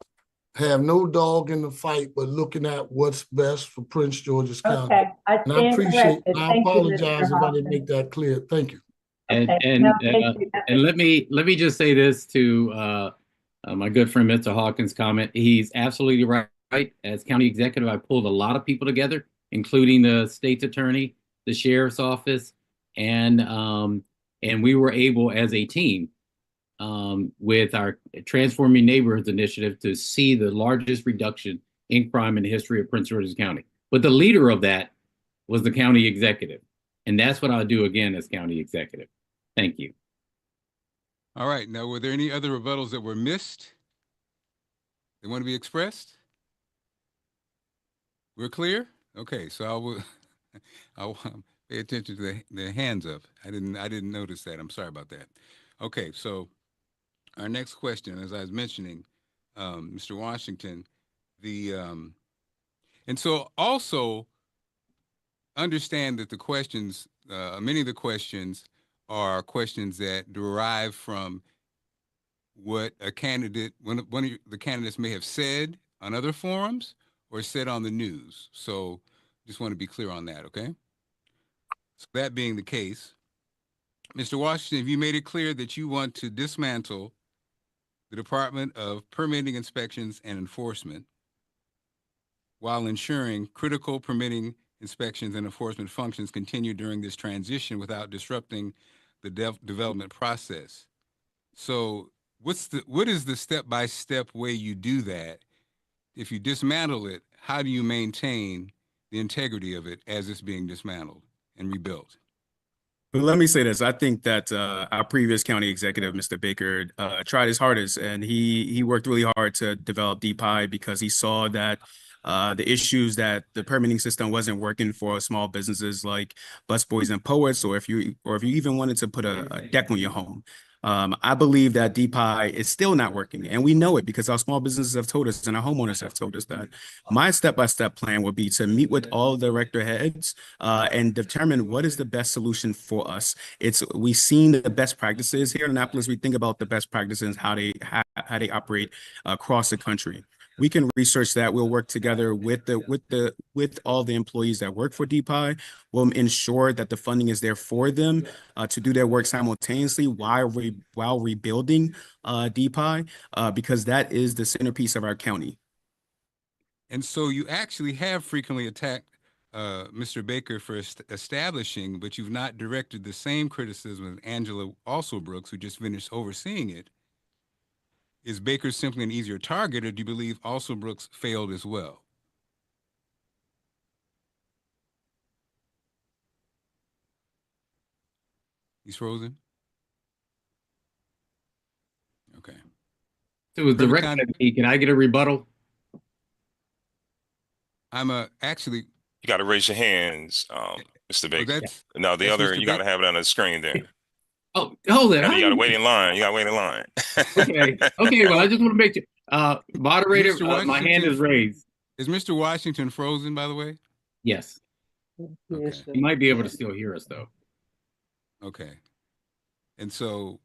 have no dog in the fight, but looking at what's best for Prince George's County. Okay, I apologize if I didn't Hawkins. make that clear. Thank you. And Okay. and No, uh, thank you. and let me just say this to my good friend Mr. Hawkins' comment. He's absolutely right. As county executive, I pulled a lot of people together, including the state's attorney, the sheriff's office, and we were able as a team with our Transforming Neighborhoods initiative to see the largest reduction in crime in the history of Prince George's County. But the leader of that was the county executive. And that's what I'll do again as county executive. Thank you. All right. Now, were there any other rebuttals that were missed? They want to be expressed? We're clear? Okay, so I'll pay attention to the hands up. I didn't notice that. I'm sorry about that. Okay, so our next question, as I was mentioning, Mr. Washington, and so also understand that the questions, many of the questions are questions that derive from what a candidate, one of the candidates may have said on other forums or said on the news. So just want to be clear on that, okay? So that being the case, Mr. Washington, have you made it clear that you want to dismantle the Department of Permitting, Inspections, and Enforcement while ensuring critical permitting, inspections, and enforcement functions continue during this transition without disrupting the development process? So what is the step-by-step way you do that? If you dismantle it, how do you maintain the integrity of it as it's being dismantled and rebuilt? But let me say this. I think that our previous county executive, Mr. Baker, tried his hardest, and he worked really hard to develop DPI because he saw that the issues that the permitting system wasn't working for small businesses like busboys and poets, or if you even wanted to put a deck on your home. I believe that DPI is still not working, and we know it because our small businesses have told us and our homeowners have told us that. My step-by-step plan would be to meet with all director heads and determine what is the best solution for us. We've seen the best practices here in Annapolis. We think about the best practices, how they operate across the country. We can research that. We'll work together with all the employees that work for DPI. We'll ensure that the funding is there for them to do their work simultaneously while rebuilding DPI, because that is the centerpiece of our county. And so you actually have frequently attacked Mr. Baker for establishing, but you've not directed the same criticism of Angela also Brooks, who just finished overseeing it. Is Baker simply an easier target, or do you believe also Brooks failed as well? He's frozen? Okay. So with Perfect directed at me, can I get a rebuttal? Actually, You got to raise your hands, Mr. Baker. that's No, the that's other, Mr. you got to have it on the screen there. Oh, hold it. You got to wait in line. You got to wait in line. Okay. Okay. Well, I just want to make sure. Moderator, Mr. my hand is raised. Is Mr. Washington frozen, by the way? Yes. Okay. You might be able to still hear us, though. Okay. And so,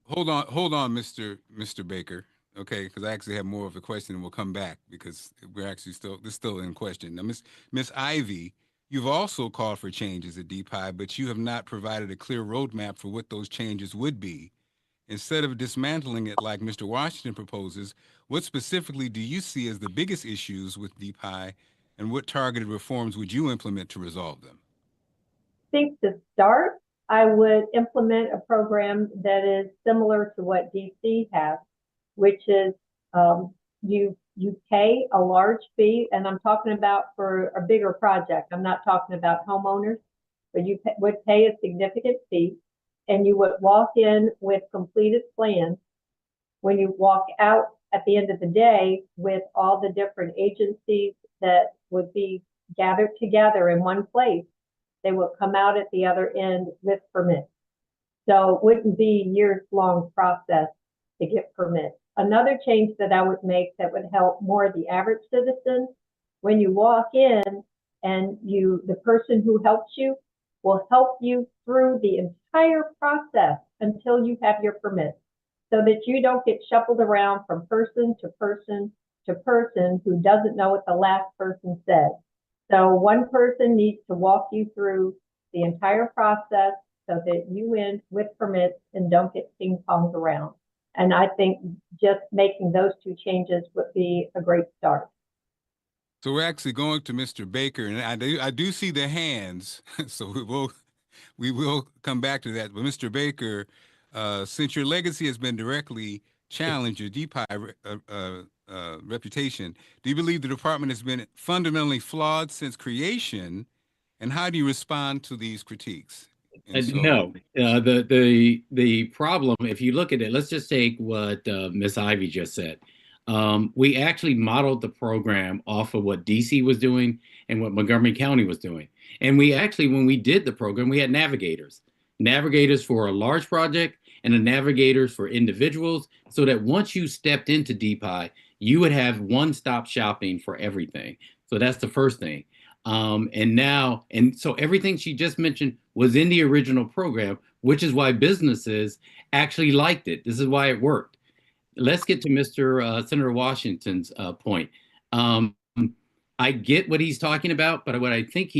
hold on, Mr. Baker. Okay, because I actually have more of a question, and we'll come back because we're actually still in question. Now, Miss Ivy, you've also called for changes at DPI, but you have not provided a clear roadmap for what those changes would be. Instead of dismantling it like Mr. Washington proposes, what specifically do you see as the biggest issues with DPI, and what targeted reforms would you implement to resolve them? I think to start, I would implement a program that is similar to what DC has, which is you pay a large fee, and I'm talking about for a bigger project. I'm not talking about homeowners, but you would pay a significant fee, and you would walk in with completed plans. When you walk out at the end of the day with all the different agencies that would be gathered together in one place, they will come out at the other end with permits. So it wouldn't be a years-long process to get permits. Another change that I would make that would help more the average citizen, when you walk in and the person who helps you will help you through the entire process until you have your permit, so that you don't get shuffled around from person to person to person who doesn't know what the last person said. So one person needs to walk you through the entire process so that you end with permits and don't get ping-ponged around. And I think just making those two changes would be a great start. So we're actually going to Mr. Baker, and I do see the hands, so we will come back to that. But Mr. Baker, since your legacy has been directly challenged, your DPI reputation, do you believe the department has been fundamentally flawed since creation, and how do you respond to these critiques? No, the problem, if you look at it, let's just take what Miss Ivy just said. We actually modeled the program off of what DC was doing and what Montgomery County was doing. And we actually, when we did the program, we had navigators for a large project and the navigators for individuals, so that once you stepped into DPI, you would have one-stop shopping for everything. So that's the first thing. And so everything she just mentioned was in the original program, which is why businesses actually liked it. This is why it worked. Let's get to Mr. Senator Washington's point. I get what he's talking about, but what I think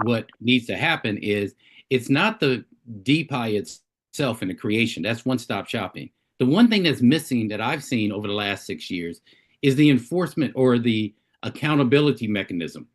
what needs to happen is it's not the DPI itself and the creation. That's one-stop shopping. The one thing that's missing that I've seen over the last 6 years is the enforcement or the accountability mechanism.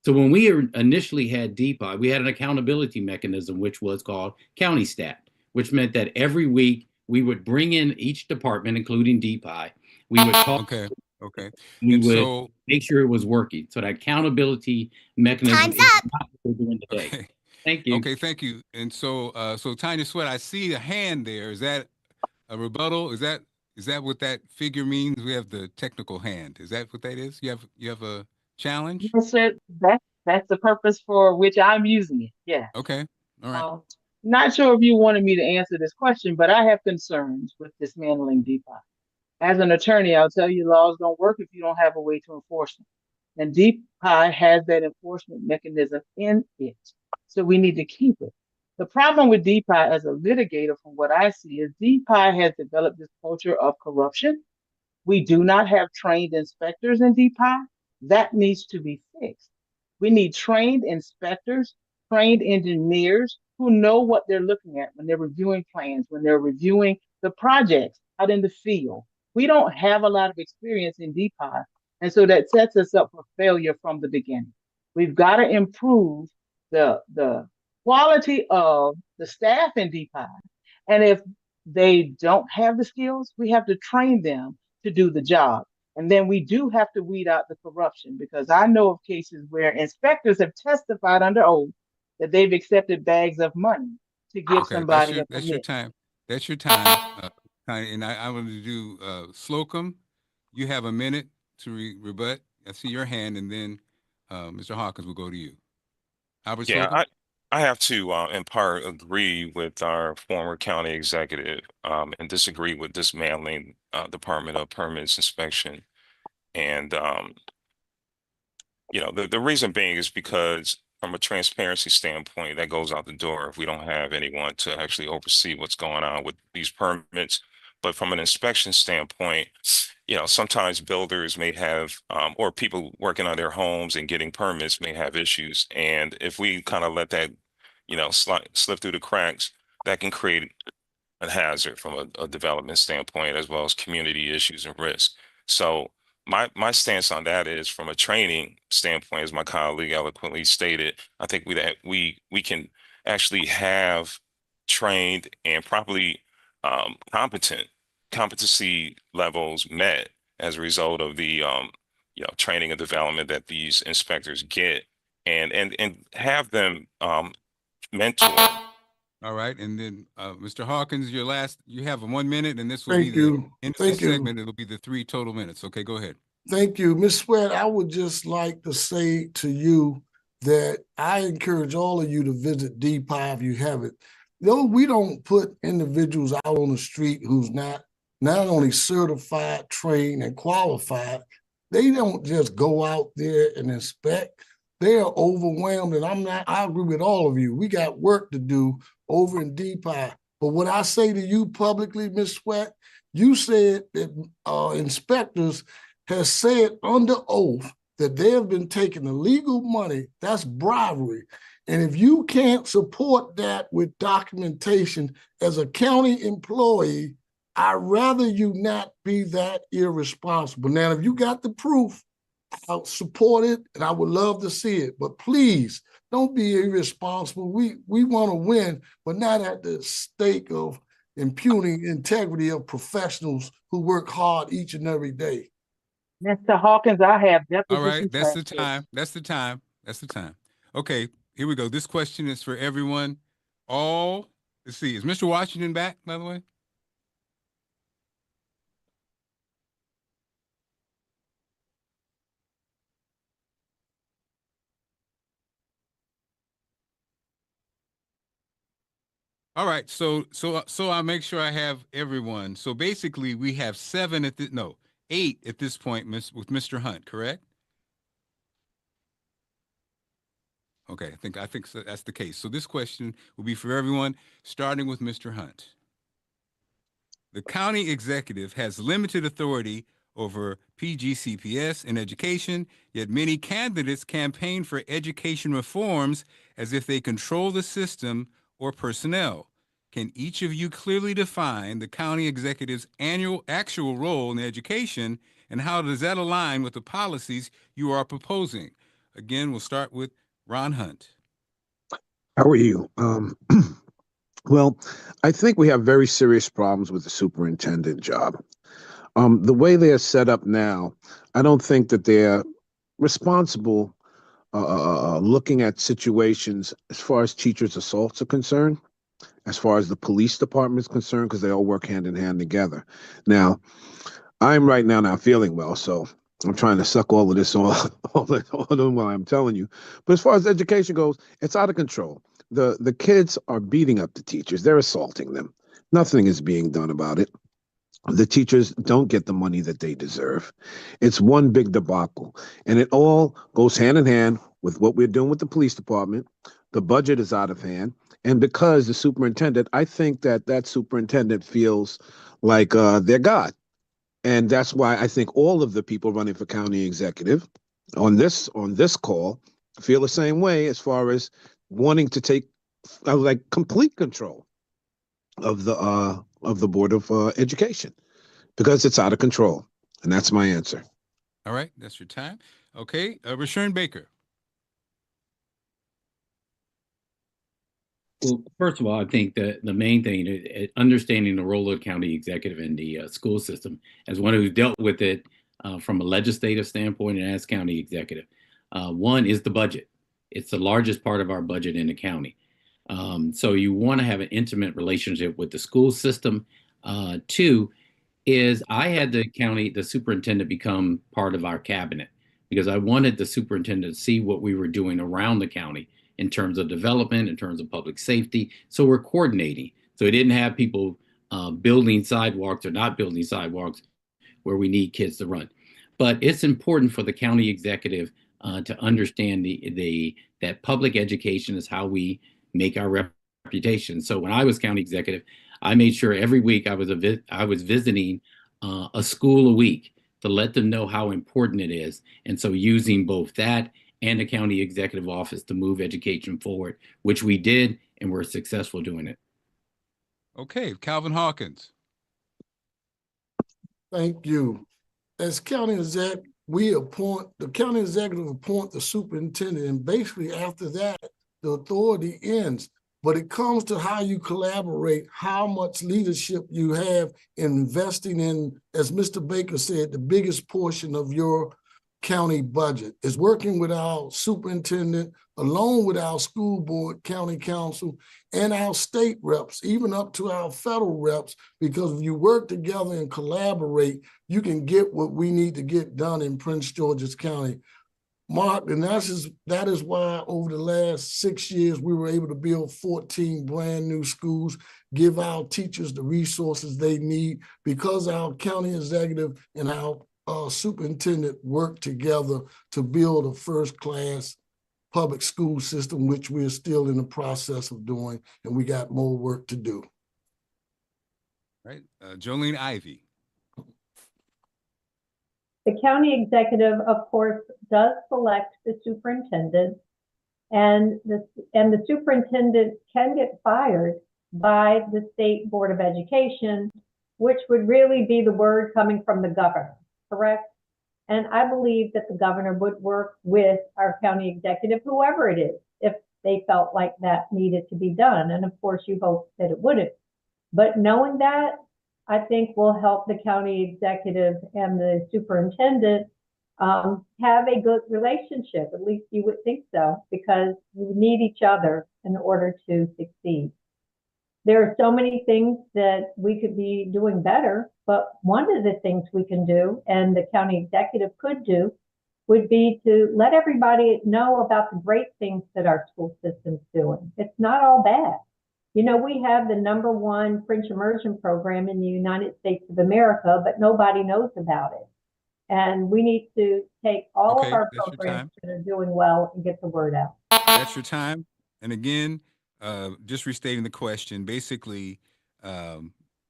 So when we initially had DPI, we had an accountability mechanism, which was called County Stat, which meant that every week we would bring in each department, including DPI. We would call. Okay. We And would so make sure it was working. So that accountability mechanism Time's is up. not what we're doing today. okay. Thank you. Okay, thank you. And so so Tanya Sweat, I see a hand there. Is that a rebuttal? Is that what that figure means? We have the technical hand. Is that what that is? You have a challenge? Yes, sir. That's the purpose for which I'm using it. Yeah. Okay. All right. Not sure if you wanted me to answer this question, but I have concerns with dismantling DPI. As an attorney, I'll tell you laws don't work if you don't have a way to enforce them. And DPI has that enforcement mechanism in it. So we need to keep it. The problem with DPI as a litigator, from what I see, is DPI has developed this culture of corruption. We do not have trained inspectors in DPI. That needs to be fixed. We need trained inspectors, trained engineers who know what they're looking at when they're reviewing plans, when they're reviewing the projects out in the field. We don't have a lot of experience in DPI, and so that sets us up for failure from the beginning. We've got to improve the quality of the staff in DPI, and if they don't have the skills, we have to train them to do the job. And then we do have to weed out the corruption, because I know of cases where inspectors have testified under oath that they've accepted bags of money to give somebody a permit. That's your time. That's your time. And I want to do Slocum. You have a minute to rebut. I see your hand, and then Mr. Hawkins will go to you. Albert Slocum? I have to in part agree with our former county executive and disagree with dismantling Department of Permits Inspection. And the reason being is because from a transparency standpoint, that goes out the door if we don't have anyone to actually oversee what's going on with these permits. But from an inspection standpoint, sometimes builders may have, or people working on their homes and getting permits may have issues. And if we kind of let that, slip through the cracks, that can create a hazard from a development standpoint, as well as community issues and risk. So my stance on that is, from a training standpoint, as my colleague eloquently stated, I think we can actually have trained and properly competency levels met as a result of the training and development that these inspectors get, and have them mentor. All right, and then Mr. Hawkins, you have 1 minute, and this will Thank be you. the end of Thank this you. segment. It'll be the 3 total minutes. Okay, go ahead. Thank you. Ms. Sweat, I would just like to say to you that I encourage all of you to visit DPI if you haven't. We don't put individuals out on the street who's not only certified, trained, and qualified. They don't just go out there and inspect. They are overwhelmed, and I agree with all of you. We got work to do over in DPI. But what I say to you publicly, Ms. Sweat, you said that inspectors has said under oath that they have been taking illegal money. That's bribery. And if you can't support that with documentation as a county employee, I'd rather you not be that irresponsible. Now, if you got the proof, I'll support it, and I would love to see it. But please, don't be irresponsible. We want to win, but not at the stake of impugning integrity of professionals who work hard each and every day. Mr. Hawkins, I have deposition. All right, that's the transcripts. time. That's the time. Okay, here we go. This question is for everyone. Let's see, is Mr. Washington back, by the way? All right, so I'll make sure I have everyone. So basically, we have 8 at this point with Mr. Hunt, correct? Okay, I think so, that's the case. So this question will be for everyone, starting with Mr. Hunt. The county executive has limited authority over PGCPS and education, yet many candidates campaign for education reforms as if they control the system or personnel. Can each of you clearly define the county executive's actual role in education, and how does that align with the policies you are proposing? Again, we'll start with Ron Hunt. How are you? Well, I think we have very serious problems with the superintendent job. The way they are set up now, I don't think that they're responsible looking at situations as far as teachers' assaults are concerned, as far as the police department is concerned, because they all work hand in hand together. Now, I'm right now not feeling well, so I'm trying to suck all of this all in while I'm telling you. But as far as education goes, it's out of control. The kids are beating up the teachers. They're assaulting them. Nothing is being done about it. The teachers don't get the money that they deserve. It's one big debacle. And it all goes hand in hand with what we're doing with the police department. The budget is out of hand. And because the superintendent, I think that superintendent feels like they're God. And that's why I think all of the people running for county executive on this call feel the same way, as far as wanting to take like complete control of the Board of Education, because it's out of control. And that's my answer. All right, that's your time. Okay, Rashawn Baker. Well, first of all, I think that the main thing is understanding the role of the county executive in the school system. As one who's dealt with it from a legislative standpoint and as county executive, one is the budget. It's the largest part of our budget in the county. So you want to have an intimate relationship with the school system. Two is I had the superintendent become part of our cabinet, because I wanted the superintendent to see what we were doing around the county in terms of development, in terms of public safety. So we're coordinating. So we didn't have people building sidewalks or not building sidewalks where we need kids to run. But it's important for the county executive to understand that public education is how we make our reputation. So when I was county executive, I made sure every week I was visiting a school a week to let them know how important it is. And so using both that and the county executive office to move education forward, which we did, and we're successful doing it. Okay, Calvin Hawkins. Thank you. As county exec, the county executive appoint the superintendent, and basically after that, the authority ends. But it comes to how you collaborate, how much leadership you have investing in, as Mr. Baker said, the biggest portion of your county budget is working with our superintendent, along with our school board, county council, and our state reps, even up to our federal reps, because if you work together and collaborate, you can get what we need to get done in Prince George's County. Mark, and that is why over the last 6 years, we were able to build 14 brand new schools, give our teachers the resources they need, because our county executive and our superintendent work together to build a first-class public school system, which we're still in the process of doing, and we got more work to do. Right, Jolene Ivey. The county executive, of course, does select the superintendent, and the superintendent can get fired by the State Board of Education, which would really be the word coming from the governor, correct? And I believe that the governor would work with our county executive, whoever it is, if they felt like that needed to be done. And of course, you hope that it wouldn't. But knowing that, I think will help the county executive and the superintendent have a good relationship. At least you would think so, because you need each other in order to succeed. There are so many things that we could be doing better, but one of the things we can do, and the county executive could do, would be to let everybody know about the great things that our school system's doing. It's not all bad. You know, we have the #1 French immersion program in the United States of America, but nobody knows about it. And we need to take all of Okay, our that's your programs time. that are doing well and get the word out. That's your time. And again, just restating the question, basically,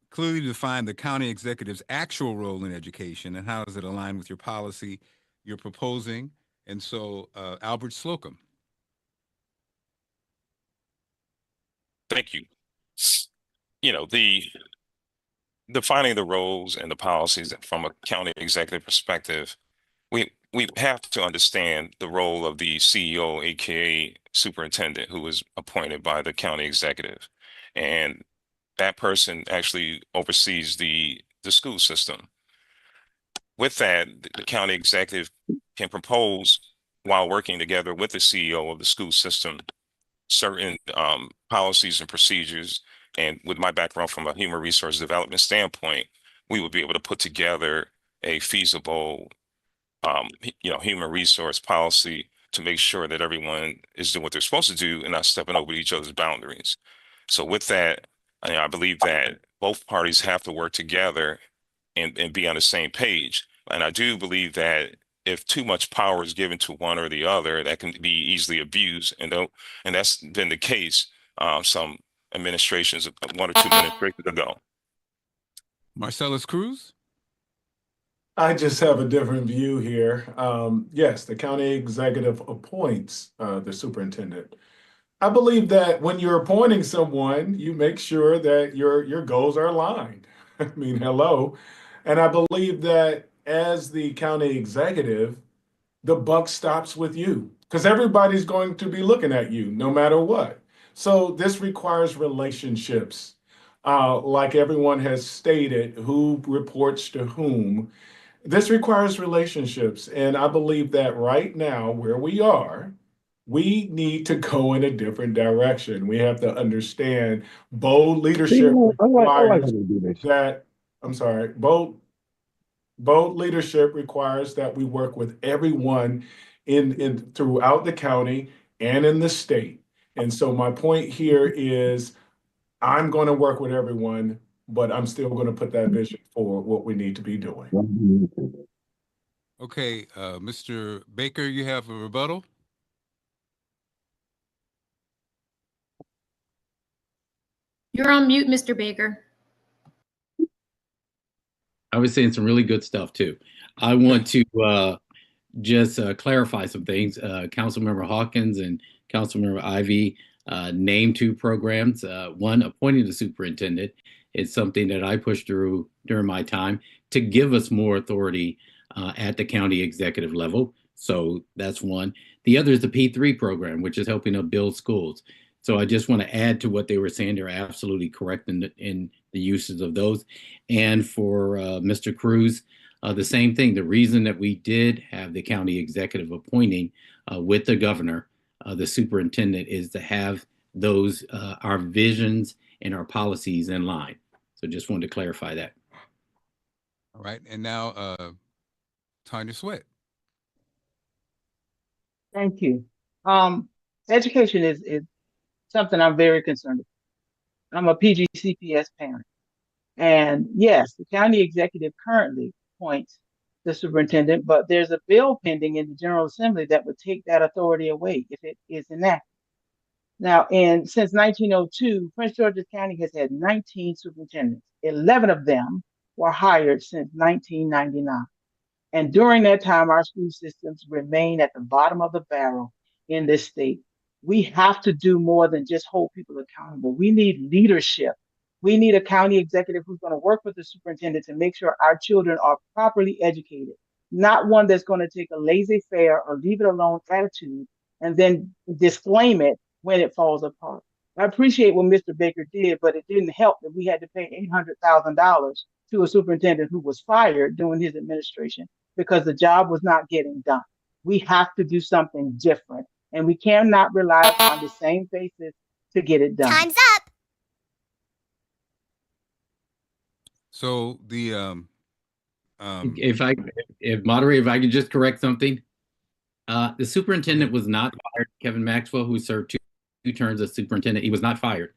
clearly define the county executive's actual role in education and how does it align with your policy you're proposing. And so, Albert Slocum. Thank you. You know, the defining the roles and the policies from a county executive perspective, we have to understand the role of the CEO, aka superintendent, who is appointed by the county executive. And that person actually oversees the school system. With that, the county executive can propose, while working together with the CEO of the school system, certain policies and procedures. And with my background from a human resource development standpoint, we would be able to put together a feasible, human resource policy to make sure that everyone is doing what they're supposed to do and not stepping over each other's boundaries. So with that, I believe that both parties have to work together and be on the same page. And I do believe that if too much power is given to one or the other, that can be easily abused. And that's been the case some administrations, 1 or 2 administrations ago. Marcellus Cruz. I just have a different view here. Yes, the county executive appoints the superintendent. I believe that when you're appointing someone, you make sure that your goals are aligned. I mean, hello. And I believe that as the county executive, the buck stops with you because everybody's going to be looking at you no matter what. So this requires relationships. Like everyone has stated, who reports to whom. This requires relationships. And I believe that right now, where we are, we need to go in a different direction. We have to understand bold leadership I like how requires they do this. that, I'm sorry, bold leadership requires that we work with everyone in throughout the county and in the state. And so my point here is I'm going to work with everyone, but I'm still going to put that vision for what we need to be doing. Okay, Mr. Baker, you have a rebuttal? You're on mute, Mr. Baker. I was saying some really good stuff too. I want to just clarify some things. Councilmember Hawkins and Councilmember Ivy named 2 programs. One, appointing the superintendent, is something that I pushed through during my time to give us more authority at the county executive level. So that's one. The other is the P3 program, which is helping us build schools. So I just want to add to what they were saying. They're absolutely correct in the uses of those. And for Mr. Cruz, the same thing. The reason that we did have the county executive appointing with the governor, the superintendent, is to have those our visions and our policies in line. So just wanted to clarify that. All right, and now Tanya Sweat. Thank you. Education is something I'm very concerned about. I'm a PGCPS parent. And yes, the county executive currently appoints the superintendent, but there's a bill pending in the General Assembly that would take that authority away if it is enacted. Now, since 1902, Prince George's County has had 19 superintendents. 11 of them were hired since 1999. And during that time, our school systems remain at the bottom of the barrel in this state. We have to do more than just hold people accountable. We need leadership. We need a county executive who's going to work with the superintendent to make sure our children are properly educated, not one that's going to take a laissez-faire or leave it alone attitude and then disclaim it when it falls apart. I appreciate what Mr. Baker did, but it didn't help that we had to pay $800,000 to a superintendent who was fired during his administration because the job was not getting done. We have to do something different, and we cannot rely upon the same faces to get it done. Time's up. So the if moderator, if I could just correct something, the superintendent was not fired. Kevin Maxwell, who served two terms as superintendent, he was not fired.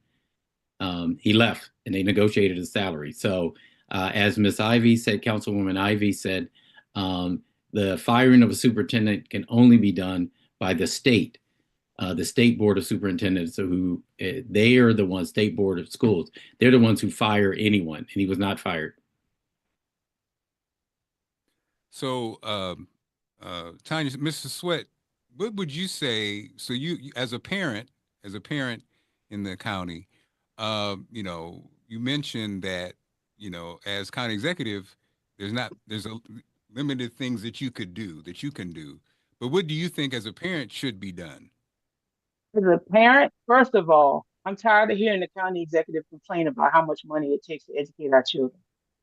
He left, and they negotiated his salary. So as Miss Ivy said, Councilwoman Ivy said, The firing of a superintendent can only be done by the state board of superintendents, who they are the ones, state board of schools. They're the ones who fire anyone, and he was not fired. So, Tanya, Mr. Sweat, what would you say? So you as a parent in the county, you mentioned that, as county executive, there's a limited things that you can do. But what do you think as a parent should be done? As a parent, first of all, I'm tired of hearing the county executive complain about how much money it takes to educate our children.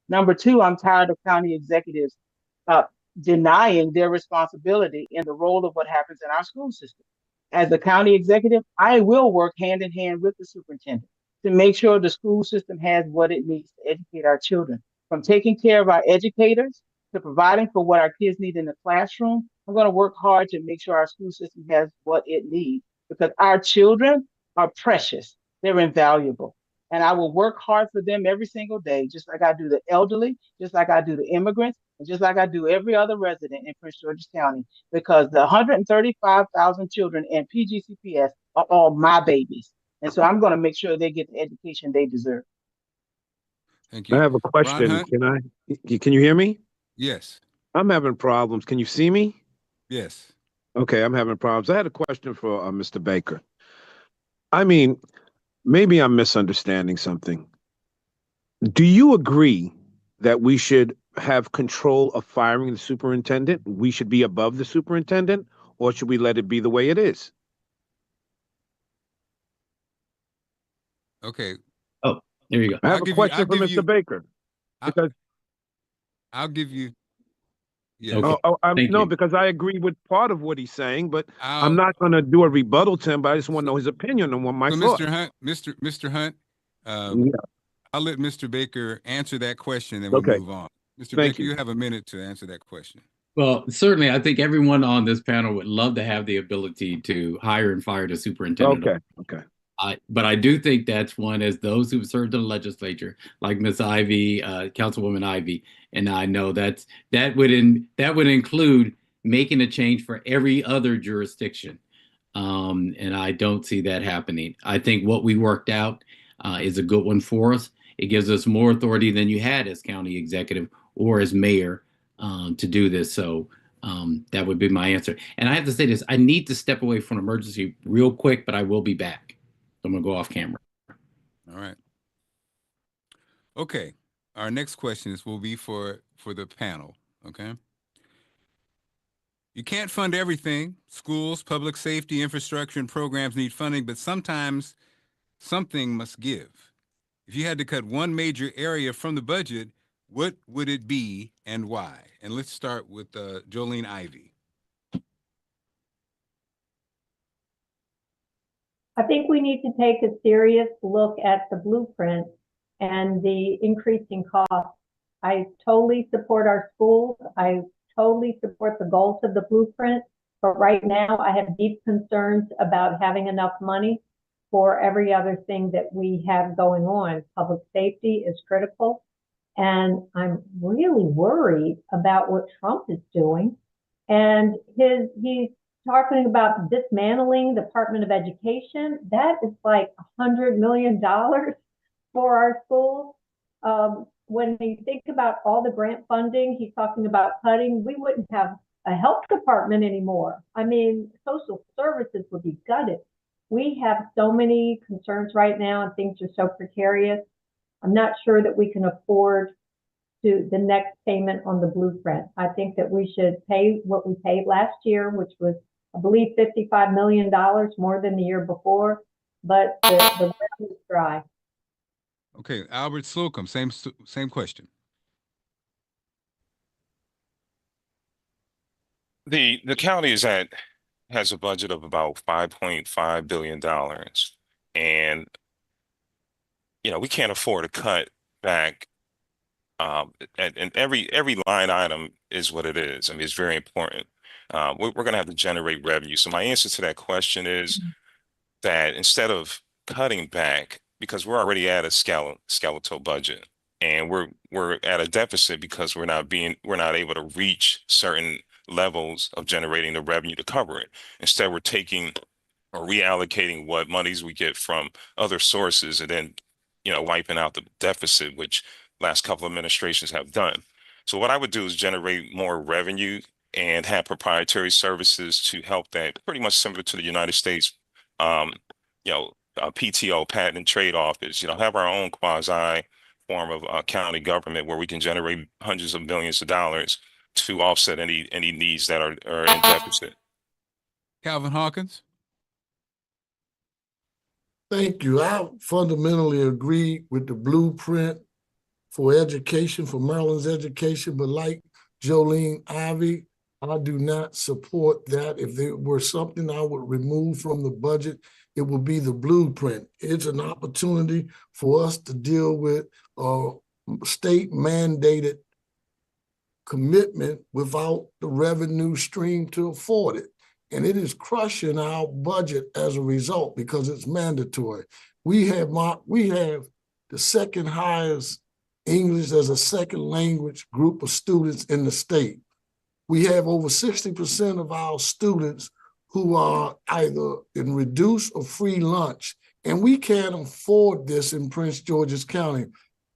Number two, I'm tired of county executives uh, denying their responsibility in the role of what happens in our school system. As the county executive, I will work hand in hand with the superintendent to make sure the school system has what it needs to educate our children. From taking care of our educators to providing for what our kids need in the classroom, I'm going to work hard to make sure our school system has what it needs, because our children are precious. They're invaluable. And I will work hard for them every single day, just like I do the elderly, just like I do the immigrants, and just like I do every other resident in Prince George's County, because the 135,000 children in PGCPS are all my babies. And so I'm going to make sure they get the education they deserve. Thank you. I have a question. Can you hear me? Yes. I'm having problems. Can you see me? Yes. Okay, I'm having problems. I had a question for Mr. Baker. I mean, maybe I'm misunderstanding something. Do you agree that we should have control of firing the superintendent? We should be above the superintendent, or should we let it be the way it is? Okay. Oh, there you go. I have a question for Mr. Baker. Because I'll give you. Yeah. Okay. No, because I agree with part of what he's saying, but I'm not going to do a rebuttal to him. But I just want to know his opinion on what my thoughts. Mr. Hunt, I'll let Mr. Baker answer that question, and we'll move on. Mr. Baker, you have a minute to answer that question. Well, certainly, I think everyone on this panel would love to have the ability to hire and fire the superintendent. Okay. But I do think that's one, as those who've served in the legislature, like Ms. Ivy, Councilwoman Ivy, and I know that would include making a change for every other jurisdiction. And I don't see that happening. I think what we worked out is a good one for us. It gives us more authority than you had as county executive or as mayor to do this. So that would be my answer. And I have to say this, I need to step away from emergency real quick, but I will be back. I'm going to go off camera. All right. Okay. Our next questions will be for the panel. Okay. You can't fund everything. Schools, public safety, infrastructure, and programs need funding, but sometimes something must give. If you had to cut one major area from the budget, what would it be and why? And let's start with Jolene Ivy. I think we need to take a serious look at the blueprint and the increasing costs. I totally support our schools. I totally support the goals of the blueprint. But right now, I have deep concerns about having enough money for every other thing that we have going on. Public safety is critical. And I'm really worried about what Trump is doing. And he's talking about dismantling the Department of Education. That is like $100 million for our schools. When you think about all the grant funding he's talking about cutting, we wouldn't have a health department anymore. I mean, social services would be gutted. We have so many concerns right now and things are so precarious. I'm not sure that we can afford to the next payment on the blueprint. I think that we should pay what we paid last year, which was, I believe, $55 million more than the year before, but the ground is dry. Okay, Albert Slocum, same question. The county has a budget of about $5.5 billion. And, we can't afford to cut back. And every line item is what it is. I mean, it's very important. We're going to have to generate revenue. So my answer to that question is that instead of cutting back, because we're already at a skeletal budget, and we're at a deficit because we're not able to reach certain levels of generating the revenue to cover it. Instead, we're taking or reallocating what monies we get from other sources and then, wiping out the deficit, which last couple of administrations have done. So what I would do is generate more revenue and have proprietary services to help that, pretty much similar to the United States, PTO, Patent and Trade Office, have our own quasi form of county government where we can generate hundreds of millions of dollars to offset any needs that are in deficit. Calvin Hawkins. Thank you. I fundamentally agree with the blueprint for education, for Maryland's education, but like Jolene Ivy, I do not support that. If there were something I would remove from the budget, it would be the blueprint. It's an opportunity for us to deal with a state-mandated commitment without the revenue stream to afford it. And it is crushing our budget as a result because it's mandatory. We have the second highest English as a second language group of students in the state. We have over 60% of our students who are either in reduced or free lunch, and we can't afford this in Prince George's County.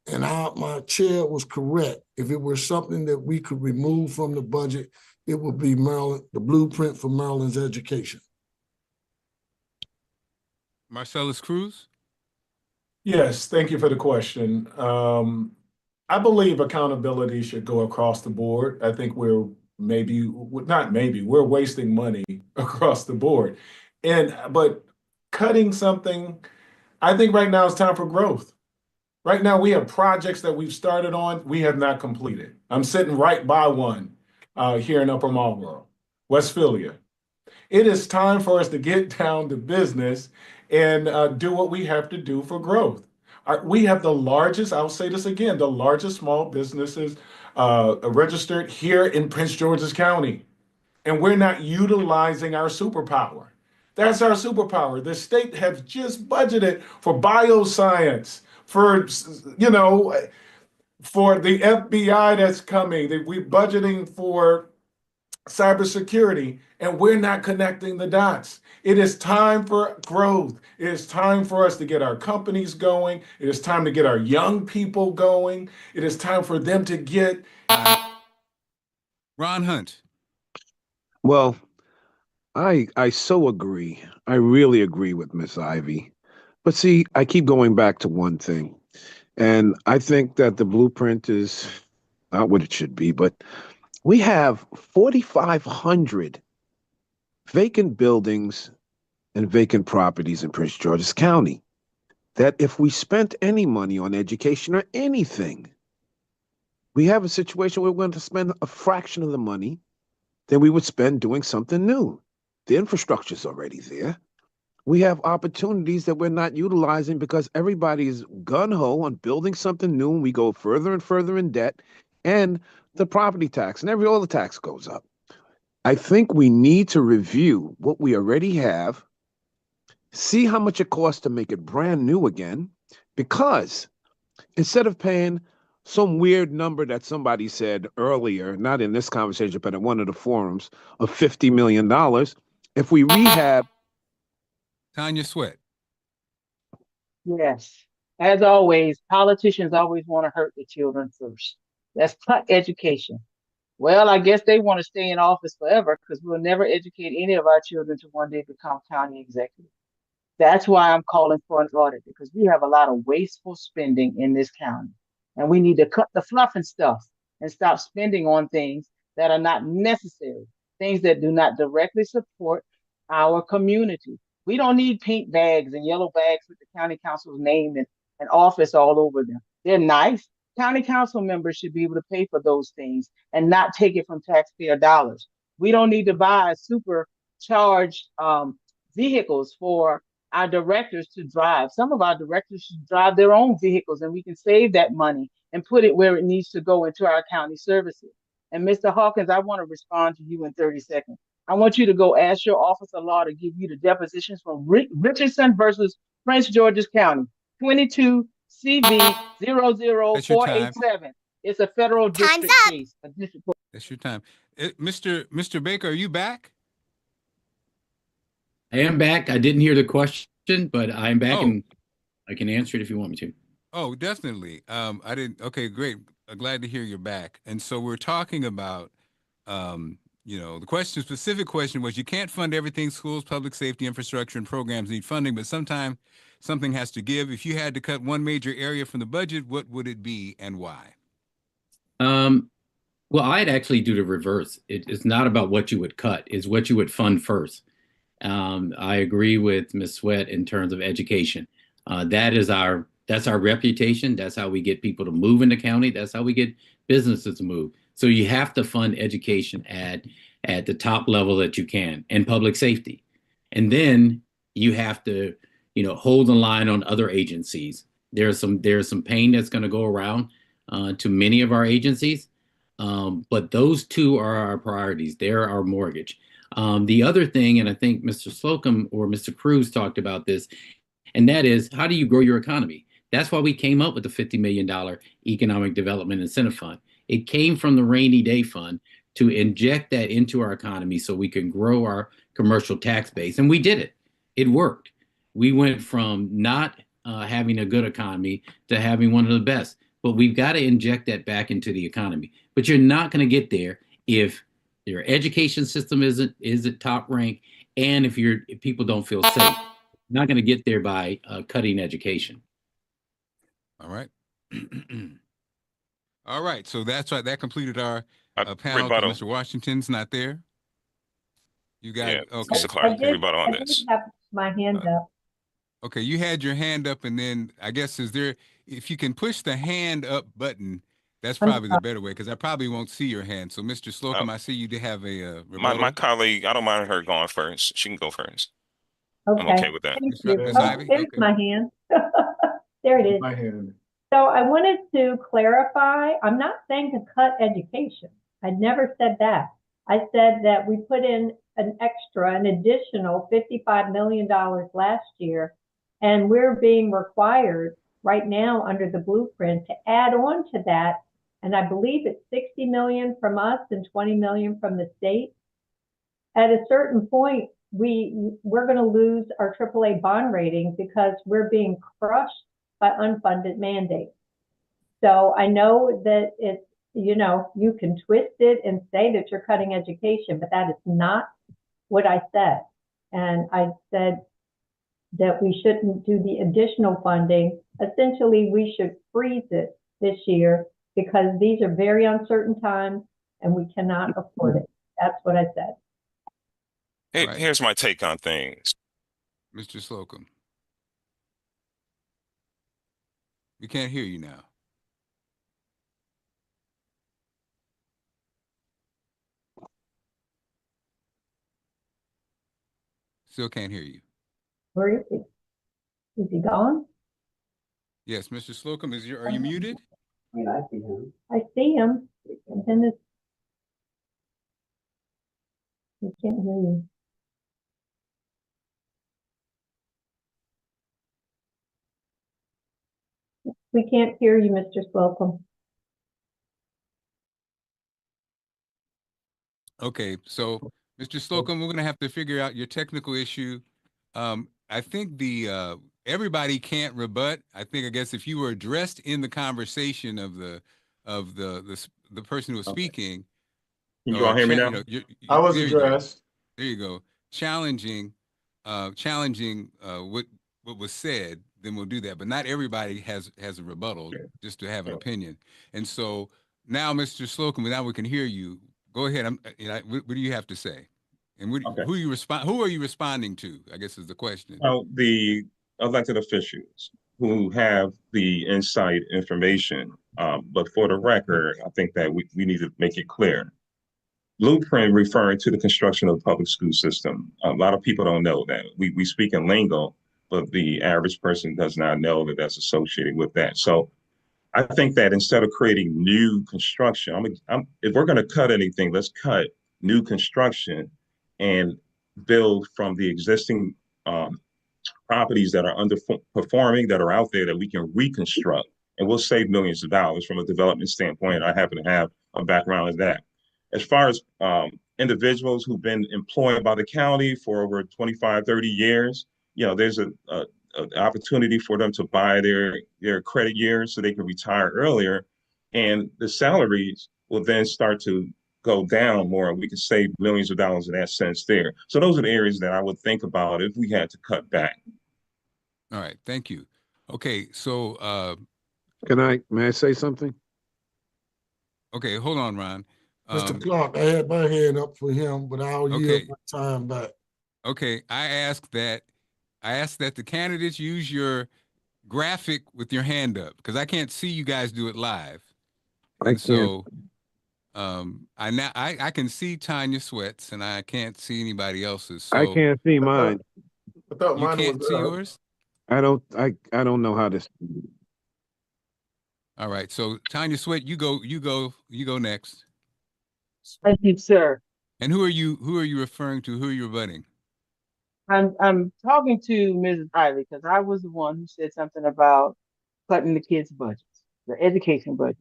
And my chair was correct. If it were something that we could remove from the budget, it would be Maryland, the blueprint for Maryland's education. Marcellus Cruz. Yes, thank you for the question. I believe accountability should go across the board. I think we're wasting money across the board. But cutting something, I think right now it's time for growth. Right now we have projects that we've started on, we have not completed. I'm sitting right by one here in Upper Marlboro, Westphalia. It is time for us to get down to business and do what we have to do for growth. We have the largest, I'll say this again, the largest small businesses registered here in Prince George's County. And we're not utilizing our superpower. That's our superpower. The state has just budgeted for bioscience, for the FBI that's coming. We're budgeting for cybersecurity, and we're not connecting the dots. It is time for growth. It is time for us to get our companies going. It is time to get our young people going. It is time for them to get. Ron Hunt. Well, I so agree. I really agree with Miss Ivy. But see, I keep going back to one thing. And I think that the blueprint is not what it should be, but we have 4,500 vacant buildings and vacant properties in Prince George's County that if we spent any money on education or anything, we have a situation where we're going to spend a fraction of the money than we would spend doing something new. The infrastructure is already there. We have opportunities that we're not utilizing because everybody's gung-ho on building something new, and we go further and further in debt, and the property tax and all the tax goes up. I think we need to review what we already have, see how much it costs to make it brand new again, because instead of paying some weird number that somebody said earlier, not in this conversation, but in one of the forums, of $50 million, if we rehab. Tanya Sweat. Yes. As always, politicians always want to hurt the children first. That's cut education. Well, I guess they want to stay in office forever because we'll never educate any of our children to one day become county executive. That's why I'm calling for an audit, because we have a lot of wasteful spending in this county. And we need to cut the fluff and stuff and stop spending on things that are not necessary, things that do not directly support our community. We don't need pink bags and yellow bags with the county council's name and office all over them. They're nice. County council members should be able to pay for those things and not take it from taxpayer dollars. We don't need to buy supercharged vehicles for our directors to drive. Some of our directors should drive their own vehicles, and we can save that money and put it where it needs to go into our county services. And Mr. Hawkins, I want to respond to you in 30 seconds. I want you to go ask your office of law to give you the depositions from Richardson versus Prince George's County, 22 CV That's your time. 00487. It's a federal district case. A district court. That's your time. Mr. Baker, are you back? I am back. I didn't hear the question, but I'm back Oh. and I can answer it if you want me to. Oh, definitely. I didn't. Okay, great. Glad to hear you're back. And so we're talking about, the specific question was, you can't fund everything. Schools, public safety, infrastructure, and programs need funding, but sometimes something has to give. If you had to cut one major area from the budget, what would it be and why? Well, I'd actually do the reverse. It's not about what you would cut, it's what you would fund first. I agree with Ms. Sweat in terms of education. That's our reputation. That's how we get people to move in the county. That's how we get businesses to move. So you have to fund education at the top level that you can, and public safety. And then you have to, hold the line on other agencies. There's some pain that's going to go around to many of our agencies. But those two are our priorities. They're our mortgage. The other thing, and I think Mr. Slocum or Mr. Cruz talked about this, and that is, how do you grow your economy? That's why we came up with the $50 million Economic Development Incentive Fund. It came from the Rainy Day Fund to inject that into our economy so we can grow our commercial tax base. And we did it. It worked. We went from not having a good economy to having one of the best. But we've got to inject that back into the economy. But you're not going to get there if your education system isn't top rank, and if people don't feel safe. You're not going to get there by cutting education. All right. All right. So that's right. That completed our panel. Rebuttal. Mr. Washington's not there. You got it. Okay. Mr. Clark, rebuttal on this. I did have my hand up. Okay, you had your hand up, and then I guess if you can push the hand up button, that's probably the better way, because I probably won't see your hand. So, Mr. Slocum, I see you do have a rebuttal. My colleague, I don't mind her going first. She can go first. Okay. I'm okay with that. There's my hand. There it is. My hand. So I wanted to clarify, I'm not saying to cut education. I never said that. I said that we put in an additional $55 million last year, and we're being required right now under the blueprint to add on to that. And I believe it's 60 million from us and 20 million from the state. At a certain point, we're going to lose our AAA bond rating because we're being crushed by unfunded mandates. So I know that it's, you can twist it and say that you're cutting education, but that is not what I said. And I said that we shouldn't do the additional funding. Essentially, we should freeze it this year because these are very uncertain times and we cannot afford it. That's what I said. Here's my take on things. Mr. Slocum. We can't hear you now. Still can't hear you. Where is he? Is he gone? Yes, Mr. Slocum, are you muted? I see him. I see him. And then he can't hear you. We can't hear you, Mr. Slocum. Okay, so Mr. Slocum, we're going to have to figure out your technical issue. I think everybody can't rebut. I guess if you were addressed in the conversation of the person who was speaking. Can you all hear me now? I was addressed. There you go. Challenging what was said, then we'll do that. But not everybody has a rebuttal, just to have an opinion. And so now, Mr. Slocum, now we can hear you. Go ahead. What do you have to say? And who are you responding to, I guess is the question. The elected officials who have the inside information. But for the record, I think that we need to make it clear. Blueprint referring to the construction of the public school system. A lot of people don't know that. We speak in lingo, but the average person does not know that that's associated with that. So I think that instead of creating new construction, if we're going to cut anything, let's cut new construction and build from the existing properties that are underperforming that are out there that we can reconstruct, and we'll save millions of dollars from a development standpoint. I happen to have a background in that. As far as individuals who've been employed by the county for over 25, 30 years, there's an opportunity for them to buy their credit years so they can retire earlier. And the salaries will then start to go down more, and we can save millions of dollars in that sense there. So those are the areas that I would think about if we had to cut back. All right, thank you. Okay, so may I say something? Okay, hold on, Ron. Mr. Clark, I had my hand up for him, but I'll yield my time back. Okay, I asked that the candidates use your graphic with your hand up, because I can't see you guys do it live. And so I can see Tanya Sweat's and I can't see anybody else's. So I can't see mine. I thought you can't see yours? I don't know how to. All right, so Tanya Sweat, you go next. Thank you, sir. And who are you referring to? Who are you rebutting? I'm talking to Mrs. Ivey because I was the one who said something about cutting the kids' budgets, the education budget.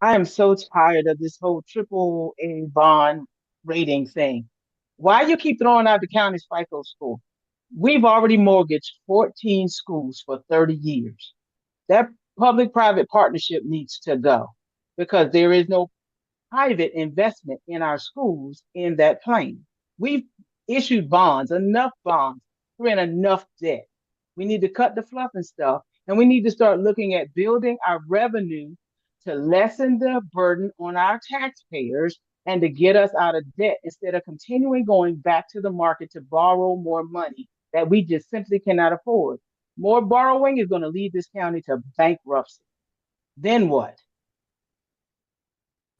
I am so tired of this whole AAA bond rating thing. Why you keep throwing out the county's FICO score? We've already mortgaged 14 schools for 30 years. That public-private partnership needs to go because there is no private investment in our schools in that plan. We've issued bonds, enough bonds, we're in enough debt. We need to cut the fluff and stuff, and we need to start looking at building our revenue to lessen the burden on our taxpayers and to get us out of debt instead of continuing going back to the market to borrow more money that we just simply cannot afford. More borrowing is going to lead this county to bankruptcy. Then what?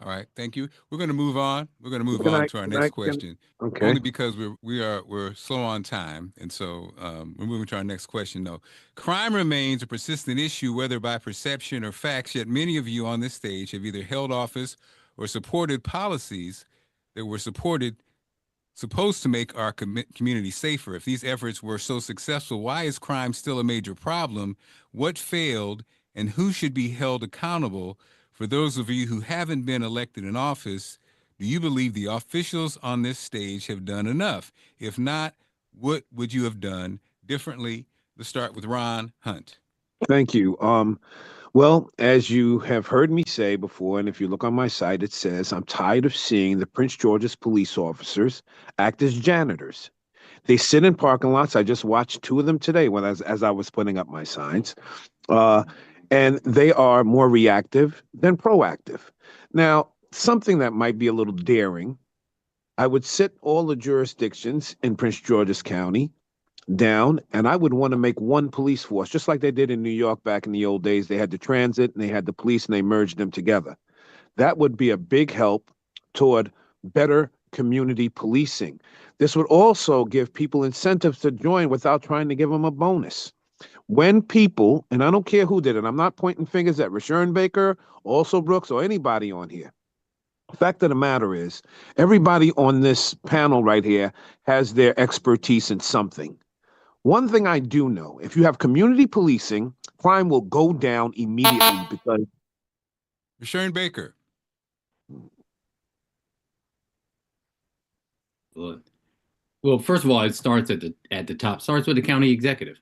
All right, thank you. We're going to move on. We're going to move on to our next question. Okay. Only because we're slow on time, and so we're moving to our next question. No, crime remains a persistent issue, whether by perception or facts. Yet many of you on this stage have either held office or supported policies that were supposed to make our community safer. If these efforts were so successful, why is crime still a major problem? What failed, and who should be held accountable? For those of you who haven't been elected in office, do you believe the officials on this stage have done enough? If not, what would you have done differently? Let's start with Ron Hunt. Thank you. Well, as you have heard me say before, and if you look on my site, it says, I'm tired of seeing the Prince George's police officers act as janitors. They sit in parking lots. I just watched 2 of them today as I was putting up my signs. And they are more reactive than proactive. Now, something that might be a little daring, I would sit all the jurisdictions in Prince George's County down, and I would want to make one police force, just like they did in New York back in the old days. They had the transit and they had the police, and they merged them together. That would be a big help toward better community policing. This would also give people incentives to join without trying to give them a bonus. When people, and I don't care who did it, I'm not pointing fingers at Rashawn Baker, also Brooks, or anybody on here. The fact of the matter is, everybody on this panel right here has their expertise in something. One thing I do know, if you have community policing, crime will go down immediately because... Rashawn Baker. Well, first of all, it starts at the top, starts with the county executive.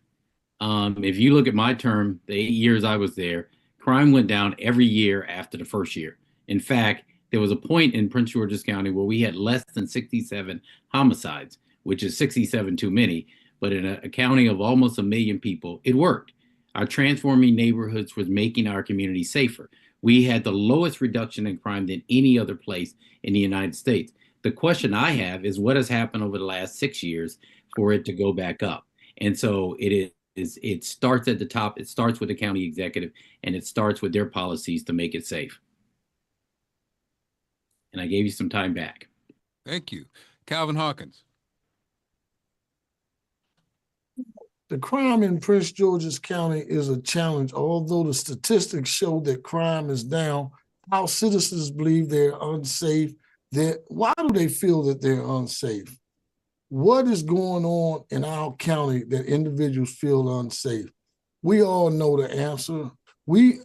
If you look at my term, the 8 years I was there, crime went down every year after the first year. In fact, there was a point in Prince George's County where we had less than 67 homicides, which is 67 too many. But in a county of almost 1 million people, it worked. Our transforming neighborhoods was making our community safer. We had the lowest reduction in crime than any other place in the United States. The question I have is what has happened over the last 6 years for it to go back up? And so it starts at the top. It starts with the county executive, and it starts with their policies to make it safe. And I gave you some time back. Thank you. Calvin Hawkins. The crime in Prince George's County is a challenge. Although the statistics show that crime is down, our citizens believe they're unsafe. Why do they feel that they're unsafe? what is going on in our county that individuals feel unsafe? We all know the answer.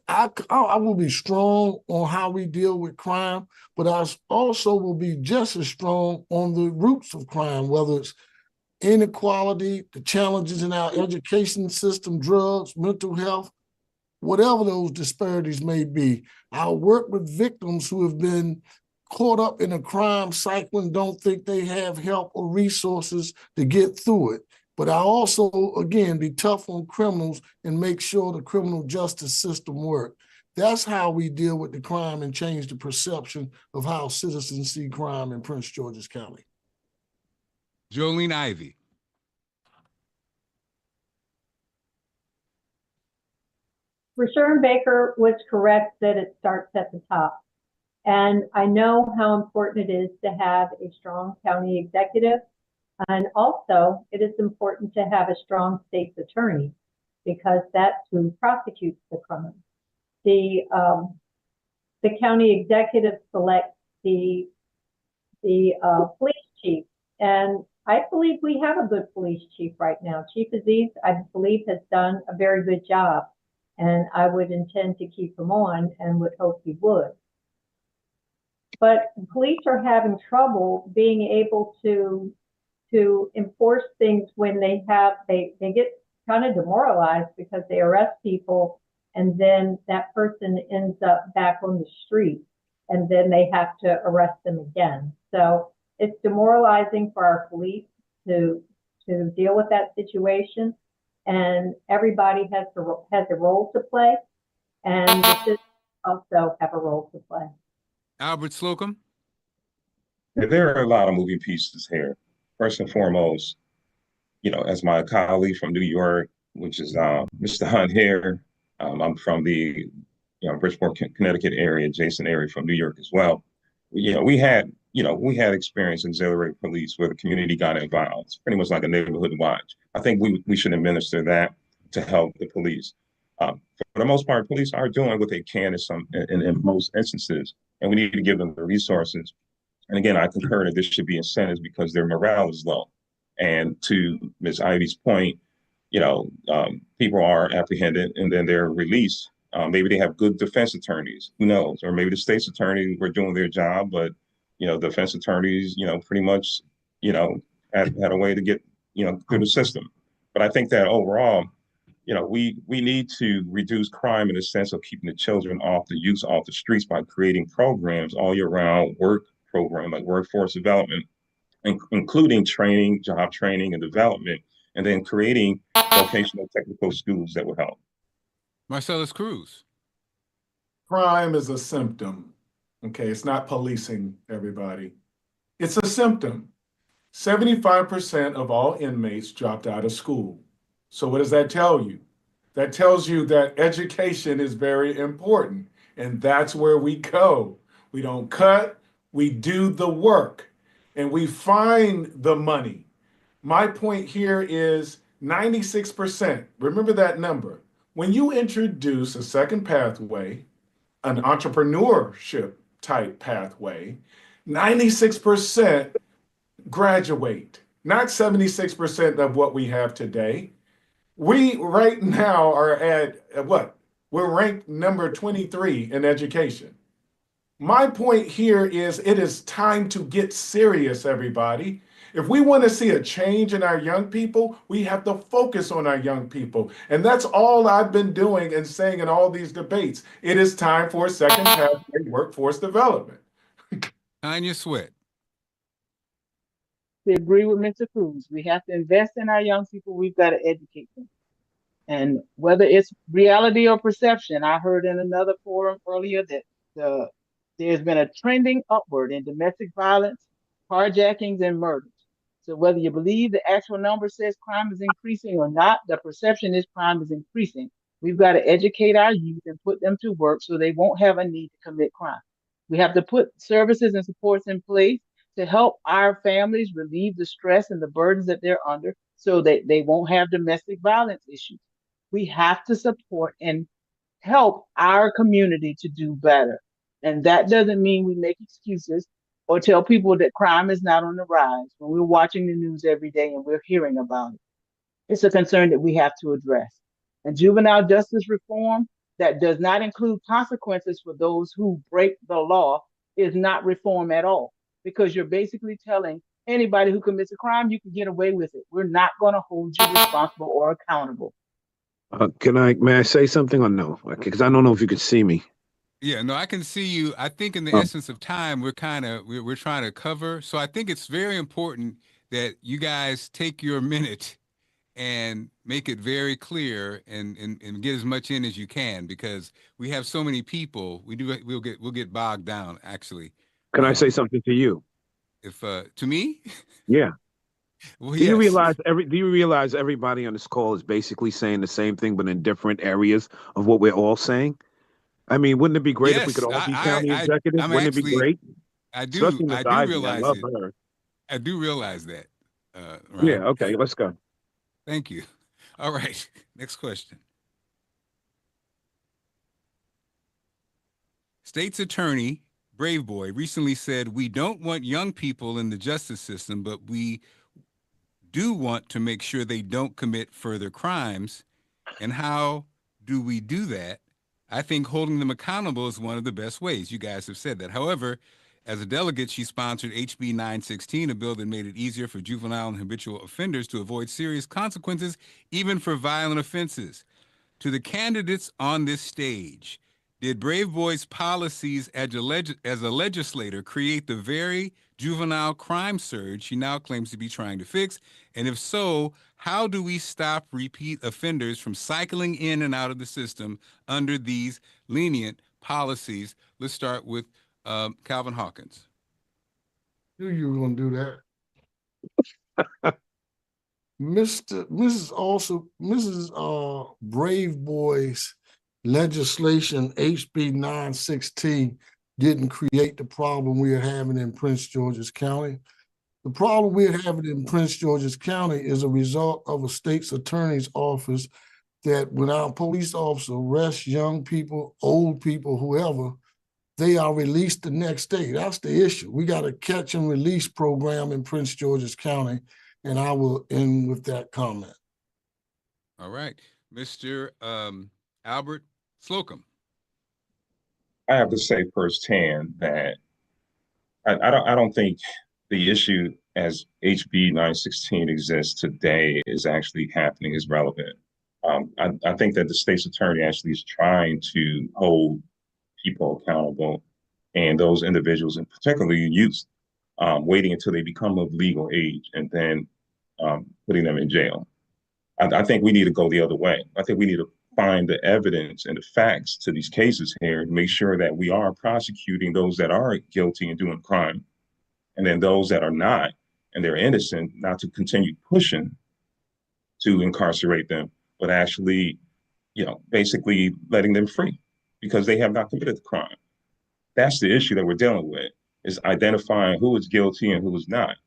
I will be strong on how we deal with crime, but I also will be just as strong on the roots of crime, whether it's inequality, the challenges in our education system, drugs, mental health, whatever those disparities may be. I'll work with victims who have been caught up in a crime cycle and don't think they have help or resources to get through it. But I also, again, be tough on criminals and make sure the criminal justice system works. That's how we deal with the crime and change the perception of how citizens see crime in Prince George's County. Jolene Ivy. Rashawn Baker was correct that it starts at the top. And I know how important it is to have a strong county executive. And also, it is important to have a strong state's attorney because that's who prosecutes the crime. The county executive selects the police chief, and I believe we have a good police chief right now. Chief Aziz, I believe, has done a very good job, and I would intend to keep him on and would hope he would. But police are having trouble being able to enforce things when they get kind of demoralized because they arrest people and then that person ends up back on the street and then they have to arrest them again. So it's demoralizing for our police to deal with that situation, and everybody has a role to play, and the citizens also have a role to play. Albert Slocum. There are a lot of moving pieces here. First and foremost, as my colleague from New York, which is Mr. Hunt here, I'm from the Bridgeport, Connecticut area, adjacent area from New York as well. We had experience in auxiliary police where the community got involved. It's pretty much like a neighborhood watch. I think we should administer that to help the police. For the most part, police are doing what they can in most instances, and we need to give them the resources. And again, I concur that this should be incentives because their morale is low. And to Ms. Ivy's point, people are apprehended and then they're released. Maybe they have good defense attorneys, who knows? Or maybe the state's attorneys were doing their job, but defense attorneys, pretty much, had a way to get, through the system. But I think that overall, we need to reduce crime in the sense of keeping the children off the youth off the streets by creating programs all year round, work program like workforce development, including training, job training and development, and then creating vocational technical schools that will help. Marcellus Cruz. Crime is a symptom. Okay, it's not policing, everybody. It's a symptom. 75% of all inmates dropped out of school. So what does that tell you? That tells you that education is very important, and that's where we go. We don't cut, we do the work, and we find the money. My point here is 96%. Remember that number. When you introduce a second pathway, an entrepreneurship type pathway, 96% graduate, not 76% of what we have today. We right now are at what? We're ranked number 23 in education. My point here is it is time to get serious, everybody. If we want to see a change in our young people, we have to focus on our young people. And that's all I've been doing and saying in all these debates. It is time for a second pathway workforce development. Tanya Sweat. To agree with Mr. Cruz, we have to invest in our young people. We've got to educate them. And whether it's reality or perception, I heard in another forum earlier that there's been a trending upward in domestic violence, carjackings, and murders. So whether you believe the actual number says crime is increasing or not, the perception is crime is increasing. We've got to educate our youth and put them to work so they won't have a need to commit crime. We have to put services and supports in place to help our families relieve the stress and the burdens that they're under so that they won't have domestic violence issues. We have to support and help our community to do better. And that doesn't mean we make excuses. or tell people that crime is not on the rise when we're watching the news every day and we're hearing about it. It's a concern that we have to address. And juvenile justice reform that does not include consequences for those who break the law is not reform at all, because you're basically telling anybody who commits a crime, you can get away with it. We're not going to hold you responsible or accountable. May I say something or no? Because I don't know if you can see me. Yeah, no, I can see you. I think in the Oh. essence of time, we're trying to cover. So I think it's very important that you guys take your minute and make it very clear and get as much in as you can, because we have so many people. We'll get bogged down actually. Can I say something to you? If to me? Yeah. Well, Do you yes. realize everybody on this call is basically saying the same thing, but in different areas of what we're all saying? I mean, wouldn't it be great if we could Yes, all be county executives? I'm Wouldn't it be actually great? Especially Miss I do Ivy. I realize love it. her. I do realize that, Yeah, Ron. okay, let's go. Thank you. All right, next question. State's attorney, Brave Boy, recently said, "We don't want young people in the justice system, but we do want to make sure they don't commit further crimes. And how do we do that? I think holding them accountable is one of the best ways." You guys have said that. However, as a delegate, she sponsored HB 916, a bill that made it easier for juvenile and habitual offenders to avoid serious consequences, even for violent offenses. To the candidates on this stage, did Brave Boy's policies as a legislator create the very juvenile crime surge she now claims to be trying to fix? And if so, how do we stop repeat offenders from cycling in and out of the system under these lenient policies? Let's start with Calvin Hawkins. Knew you were gonna do that. Mrs. Brave Boy's legislation, HB 916, didn't create the problem we are having in Prince George's County. The problem we're having in Prince George's County is a result of a state's attorney's office that when our police officers arrest young people, old people, whoever, they are released the next day. That's the issue. We got a catch and release program in Prince George's County, and I will end with that comment. All right. Mr. Albert Slocum. I have to say firsthand that I don't think the issue as HB 916 exists today is actually happening is relevant. I think that the state's attorney actually is trying to hold people accountable, and those individuals, and particularly youth, waiting until they become of legal age and then putting them in jail. I think we need to go the other way. I think we need to find the evidence and the facts to these cases here and make sure that we are prosecuting those that are guilty and doing crime, and then those that are not and they're innocent, not to continue pushing to incarcerate them, but actually, basically letting them free because they have not committed the crime. That's the issue that we're dealing with, is identifying who is guilty and who is not.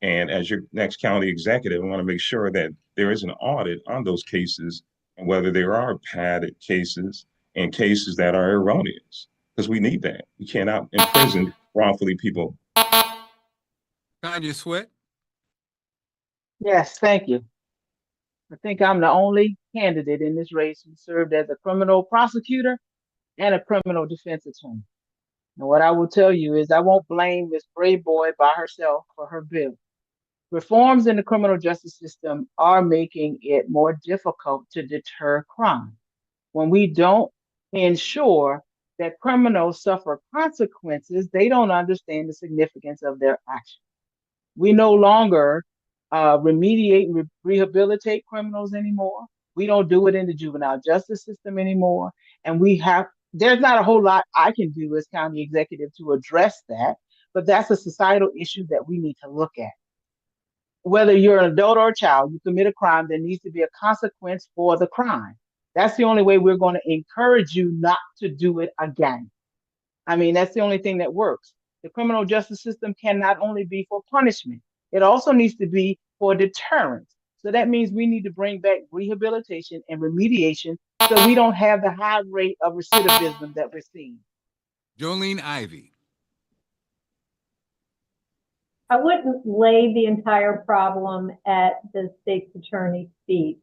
And as your next county executive, I want to make sure that there is an audit on those cases and whether there are padded cases and cases that are erroneous, because we need that. We cannot imprison wrongfully people. Tanya Sweat. Yes, thank you. I think I'm the only candidate in this race who served as a criminal prosecutor and a criminal defense attorney. And what I will tell you is I won't blame Ms. Brave Boy by herself for her bill. Reforms in the criminal justice system are making it more difficult to deter crime. When we don't ensure that criminals suffer consequences, they don't understand the significance of their actions. We no longer remediate and rehabilitate criminals anymore. We don't do it in the juvenile justice system anymore. And there's not a whole lot I can do as county executive to address that, but that's a societal issue that we need to look at. Whether you're an adult or a child, you commit a crime, there needs to be a consequence for the crime. That's the only way we're going to encourage you not to do it again. I mean, that's the only thing that works. The criminal justice system can not only be for punishment, it also needs to be for deterrence. So that means we need to bring back rehabilitation and remediation so we don't have the high rate of recidivism that we're seeing. Jolene Ivey. I wouldn't lay the entire problem at the state's attorney's feet.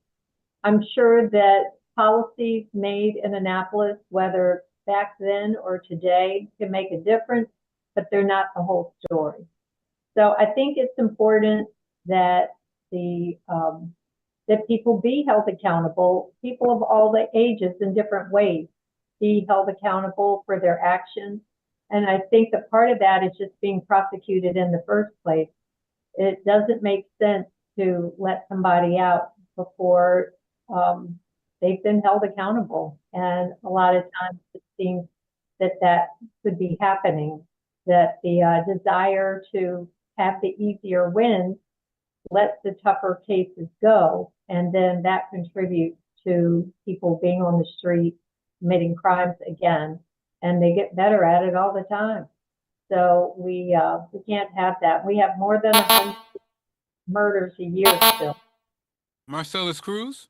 I'm sure that policies made in Annapolis, whether back then or today, can make a difference, but they're not the whole story. So I think it's important that that people be held accountable, people of all the ages in different ways, be held accountable for their actions. And I think that part of that is just being prosecuted in the first place. It doesn't make sense to let somebody out before they've been held accountable. And a lot of times it seems that that could be happening, that the desire to have the easier wins lets the tougher cases go. And then that contributes to people being on the street, committing crimes again, and they get better at it all the time. So we can't have that. We have more than 100 murders a year still. Marcellus Cruz?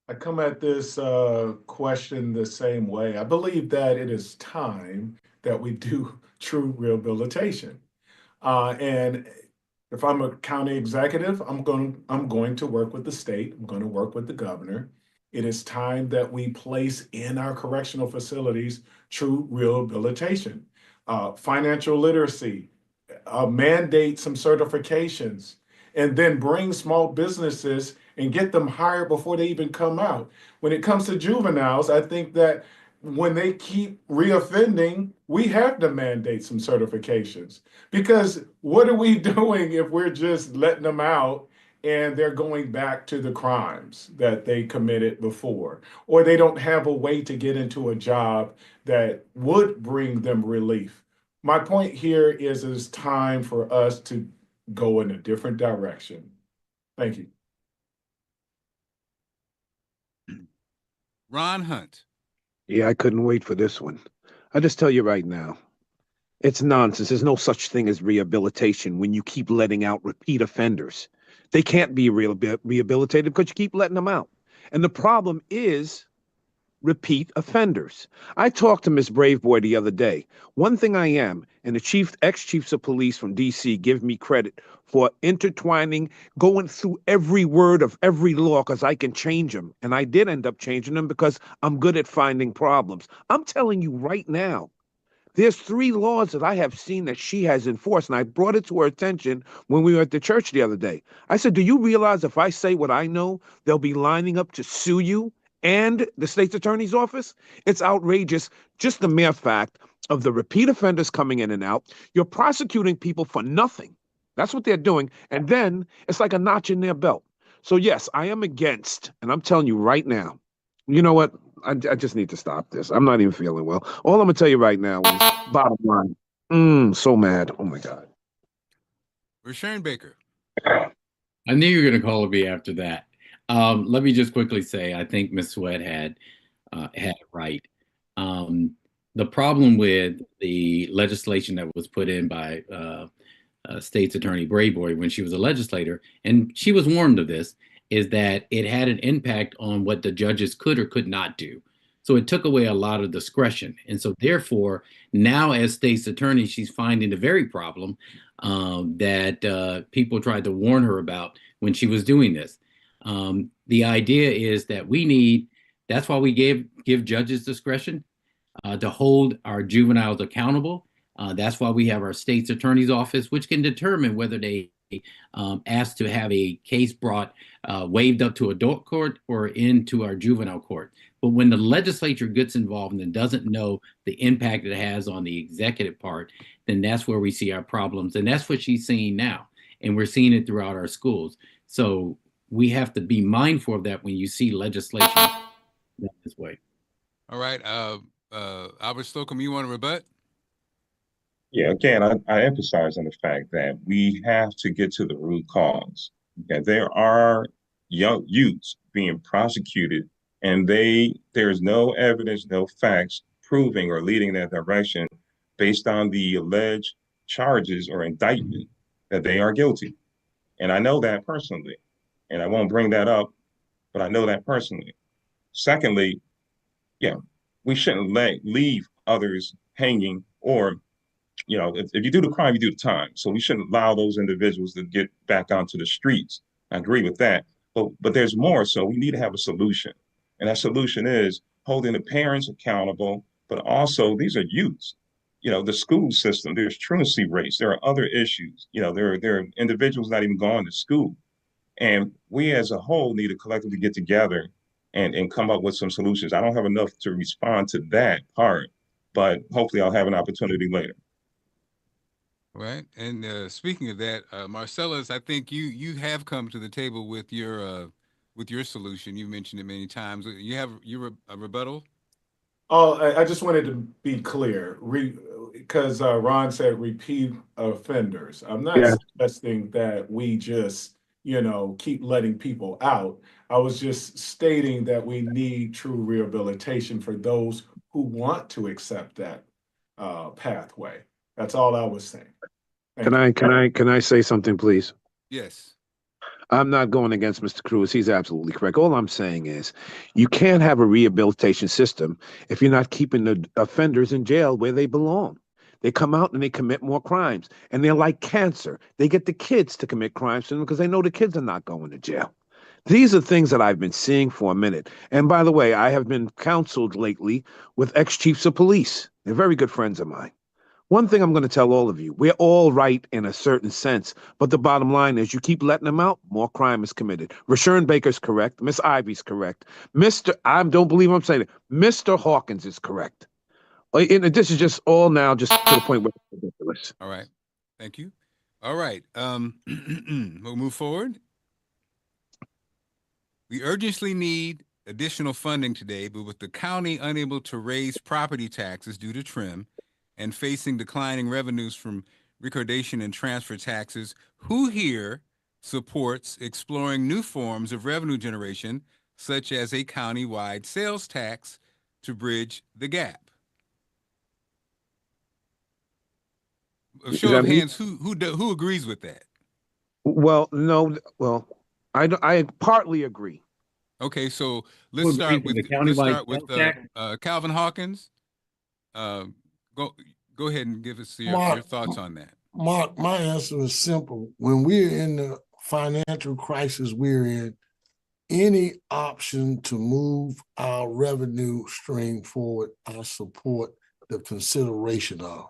I come at this question the same way. I believe that it is time that we do true rehabilitation. And if I'm a county executive, I'm going to work with the state. I'm going to work with the governor. It is time that we place in our correctional facilities true rehabilitation, financial literacy, mandate some certifications, and then bring small businesses and get them hired before they even come out. When it comes to juveniles, I think that when they keep reoffending, we have to mandate some certifications. Because what are we doing if we're just letting them out and they're going back to the crimes that they committed before? Or they don't have a way to get into a job that would bring them relief. My point here is it's time for us to go in a different direction. Thank you. Ron Hunt. Yeah, I couldn't wait for this one. I just tell you right now, it's nonsense. There's no such thing as rehabilitation when you keep letting out repeat offenders. They can't be rehabilitated because you keep letting them out. And the problem is repeat offenders. I talked to Miss Braveboy the other day. One thing I am, and the ex-chiefs of police from DC give me credit for intertwining, going through every word of every law because I can change them. And I did end up changing them because I'm good at finding problems. I'm telling you right now, there's 3 laws that I have seen that she has enforced, and I brought it to her attention when we were at the church the other day. I said, do you realize if I say what I know, they'll be lining up to sue you and the state's attorney's office? It's outrageous. Just the mere fact of the repeat offenders coming in and out. You're prosecuting people for nothing. That's what they're doing. And then it's like a notch in their belt. So yes, I am against, and I'm telling you right now, you know what? I just need to stop this. I'm not even feeling well. All I'm gonna tell you right now is bottom line. So mad. Oh my God. Rashawn Baker. I knew you were going to call me after that. Let me just quickly say, I think Ms. Sweat had it right. The problem with the legislation that was put in by State's Attorney Brayboy when she was a legislator, and she was warned of this, is that it had an impact on what the judges could or could not do. So it took away a lot of discretion. And so therefore, now as state's attorney, she's finding the very problem that people tried to warn her about when she was doing this. The idea is that that's why we give judges discretion to hold our juveniles accountable. That's why we have our state's attorney's office, which can determine whether they asked to have a case brought waived up to adult court or into our juvenile court. But when the legislature gets involved and doesn't know the impact it has on the executive part, then that's where we see our problems. And that's what she's seeing now. And we're seeing it throughout our schools. So we have to be mindful of that when you see legislation this way. All right. Albert Slocum, you want to rebut? Yeah, again, I emphasize on the fact that we have to get to the root cause. Okay, there are young youths being prosecuted, and there's no evidence, no facts proving or leading in that direction based on the alleged charges or indictment that they are guilty. And I know that personally, and I won't bring that up, but I know that personally. Secondly, yeah, we shouldn't leave others hanging or You know, if you do the crime, you do the time. So we shouldn't allow those individuals to get back onto the streets. I agree with that. But there's more. So we need to have a solution. And that solution is holding the parents accountable, but also these are youths. You know, the school system, there's truancy rates, there are other issues. You know, there are individuals not even going to school. And we as a whole need to collectively get together and come up with some solutions. I don't have enough to respond to that part, but hopefully I'll have an opportunity later. Right. And speaking of that, Marcellus, I think you have come to the table with your solution. You mentioned it many times. You have a rebuttal? Oh, I just wanted to be clear, because Ron said repeat offenders. I'm not Yeah. suggesting that we just, keep letting people out. I was just stating that we need true rehabilitation for those who want to accept that pathway. That's all I was saying. Thank you. Can I say something, please? Yes. I'm not going against Mr. Cruz. He's absolutely correct. All I'm saying is you can't have a rehabilitation system if you're not keeping the offenders in jail where they belong. They come out and they commit more crimes, and they're like cancer. They get the kids to commit crimes because they know the kids are not going to jail. These are things that I've been seeing for a minute. And by the way, I have been counseled lately with ex-chiefs of police. They're very good friends of mine. One thing I'm going to tell all of you, we're all right in a certain sense, but the bottom line is you keep letting them out, more crime is committed. Rashawn Baker's correct. Miss Ivy's correct. I don't believe I'm saying it. Mr. Hawkins is correct. And this is just all now just to the point where it's ridiculous. All right. Thank you. All right. We'll move forward. We urgently need additional funding today, but with the county unable to raise property taxes due to trim, and facing declining revenues from recordation and transfer taxes, who here supports exploring new forms of revenue generation, such as a county-wide sales tax to bridge the gap? A show of hands, who agrees with that? Well, no, well, I partly agree. Okay, so let's start with Calvin Hawkins. Go ahead and give us your thoughts on that. Mark, my answer is simple. When we're in the financial crisis we're in, any option to move our revenue stream forward, I support the consideration of.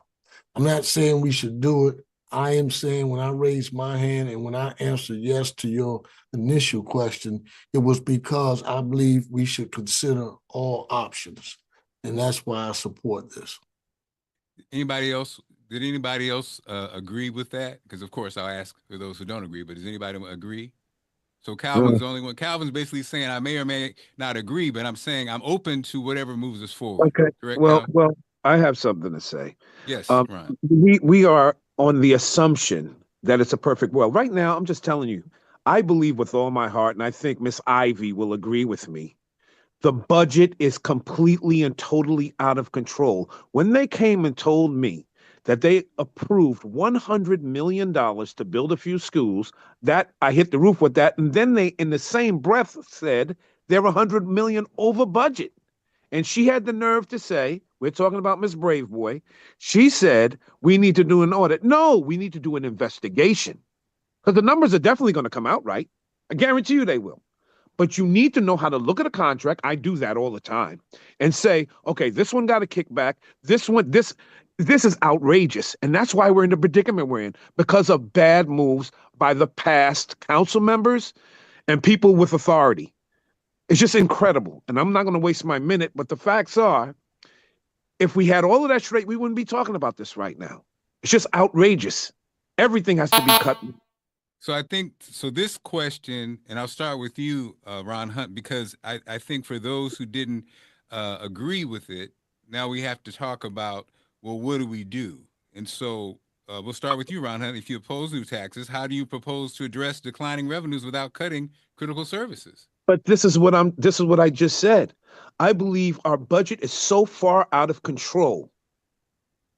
I'm not saying we should do it. I am saying when I raised my hand and when I answered yes to your initial question, it was because I believe we should consider all options. And that's why I support this. Anybody else? Did anybody else agree with that? Because of course I'll ask for those who don't agree, but does anybody agree? So Calvin's the only one. Calvin's basically saying I may or may not agree, but I'm saying I'm open to whatever moves us forward. Okay. Correct, well, I have something to say. Yes, Ron. We are on the assumption that it's a perfect world. Right now, I'm just telling you, I believe with all my heart, and I think Miss Ivy will agree with me, the budget is completely and totally out of control. When they came and told me that they approved $100 million to build a few schools, that I hit the roof with that. And then they, in the same breath, said they're $100 million over budget. And she had the nerve to say, we're talking about Miss Braveboy. She said, we need to do an audit. No, we need to do an investigation. Because the numbers are definitely going to come out right. I guarantee you they will. But you need to know how to look at a contract. I do that all the time and say, okay, this one got a kickback. This one, this is outrageous. And that's why we're in the predicament we're in, because of bad moves by the past council members and people with authority. It's just incredible. And I'm not going to waste my minute, but the facts are, if we had all of that straight, we wouldn't be talking about this right now. It's just outrageous. Everything has to be cut. So I think, this question, and I'll start with you, Ron Hunt, because I think for those who didn't agree with it, now we have to talk about, well, what do we do? And so we'll start with you, Ron Hunt. If you oppose new taxes, how do you propose to address declining revenues without cutting critical services? But this is what I just said. I believe our budget is so far out of control.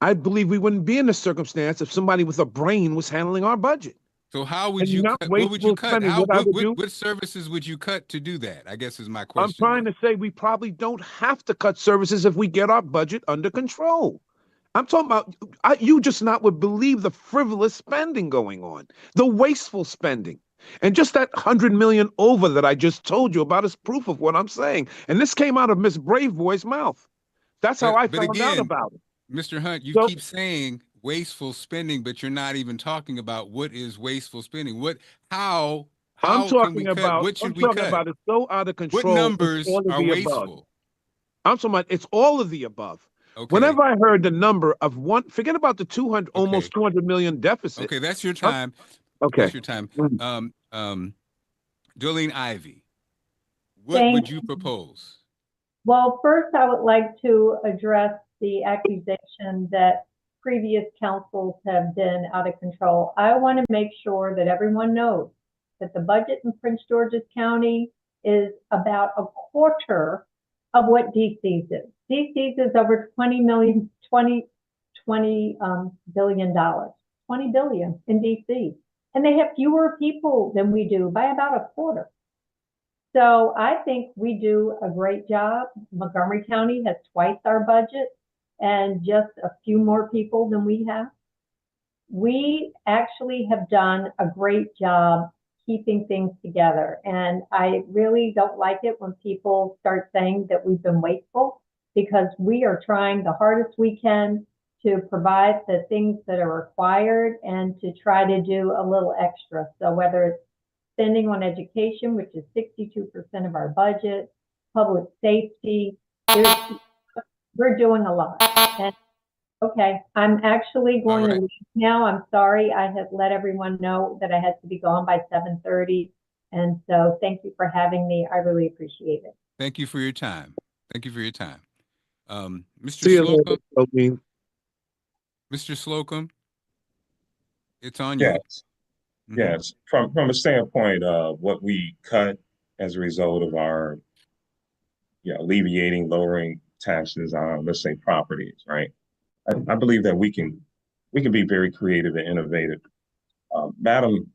I believe we wouldn't be in this circumstance if somebody with a brain was handling our budget. So how would you cut? What would you cut? What services would you cut to do that? I guess is my question. I'm trying to say we probably don't have to cut services if we get our budget under control. I'm talking about, you just not would believe the frivolous spending going on, the wasteful spending. And just that 100 million over that I just told you about is proof of what I'm saying. And this came out of Miss Brave Boy's mouth. That's how I But found out again, about it. Mr. Hunt, you So keep saying wasteful spending, but you're not even talking about what is wasteful spending. How can we cut? What I'm should we talking cut? about it's so out of What control. It's numbers all of are the above. wasteful? I'm talking about it's all of the above. Okay. Whenever I heard the number of forget about the 200, almost 200 million deficit. Okay, that's your time. Okay. That's your time. Jolene Ivy, what Thank would you propose? Well, first, I would like to address the accusation that previous councils have been out of control. I want to make sure that everyone knows that the budget in Prince George's County is about a quarter of what DC's is. DC's is over $20 billion, $20 billion in DC. And they have fewer people than we do by about a quarter. So I think we do a great job. Montgomery County has twice our budget and just a few more people than we have. We actually have done a great job keeping things together. And I really don't like it when people start saying that we've been wasteful, because we are trying the hardest we can to provide the things that are required and to try to do a little extra. So whether it's spending on education, which is 62% of our budget, public safety, we're doing a lot. And okay, I'm actually going to leave now. I'm sorry. I had let everyone know that I had to be gone by 7:30. And so thank you for having me. I really appreciate it. Thank you for your time. Thank you for your time. Mr. See you Slocum. later, Mr. Slocum, it's on you. Yes. Yes. From a standpoint of what we cut as a result of our alleviating, lowering taxes on, let's say, properties, right? I believe that we can be very creative and innovative. Madam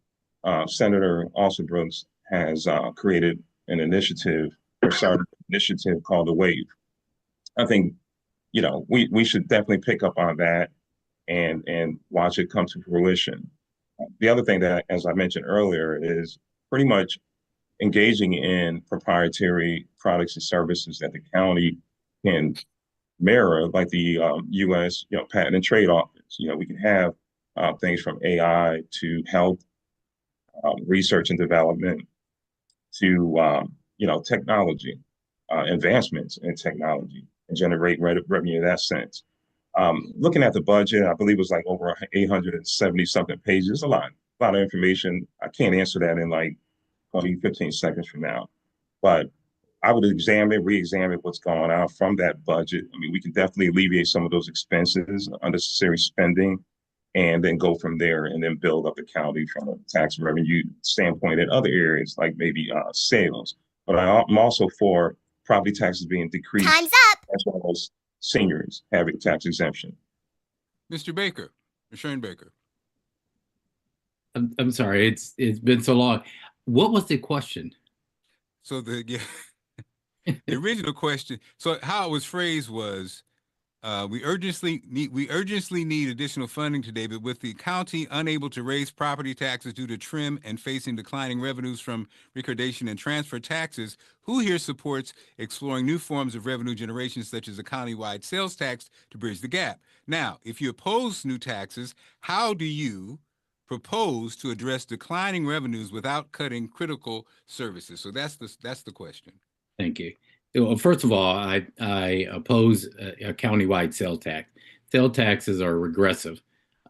Senator Alston Brooks has created an initiative, or started an initiative called the WAVE. I think, we should definitely pick up on that and watch it come to fruition. The other thing that, as I mentioned earlier, is pretty much engaging in proprietary products and services that the county can mirror, like the U.S. Patent and Trade Office. We can have things from AI to health, research and development, to technology, advancements in technology, and generate revenue in that sense. Looking at the budget, I believe it was like over 870 something pages. A lot of information. I can't answer that in like 20, 15 seconds from now. But I would re-examine what's going on from that budget. I mean, we can definitely alleviate some of those expenses, unnecessary spending, and then go from there and then build up the county from a tax revenue standpoint in other areas, like maybe sales. But I'm also for property taxes being decreased. Time's up. As well as seniors having tax exemption. Mr. Baker, Sharon Baker. I'm sorry, it's been so long. What was the question? So the original question. So how it was phrased was, we urgently need additional funding today, but with the county unable to raise property taxes due to trim and facing declining revenues from recordation and transfer taxes, who here supports exploring new forms of revenue generation, such as a county-wide sales tax, to bridge the gap? Now, if you oppose new taxes, how do you propose to address declining revenues without cutting critical services? So that's the question. Thank you. Well, first of all, I oppose a countywide sales tax. Sales taxes are regressive.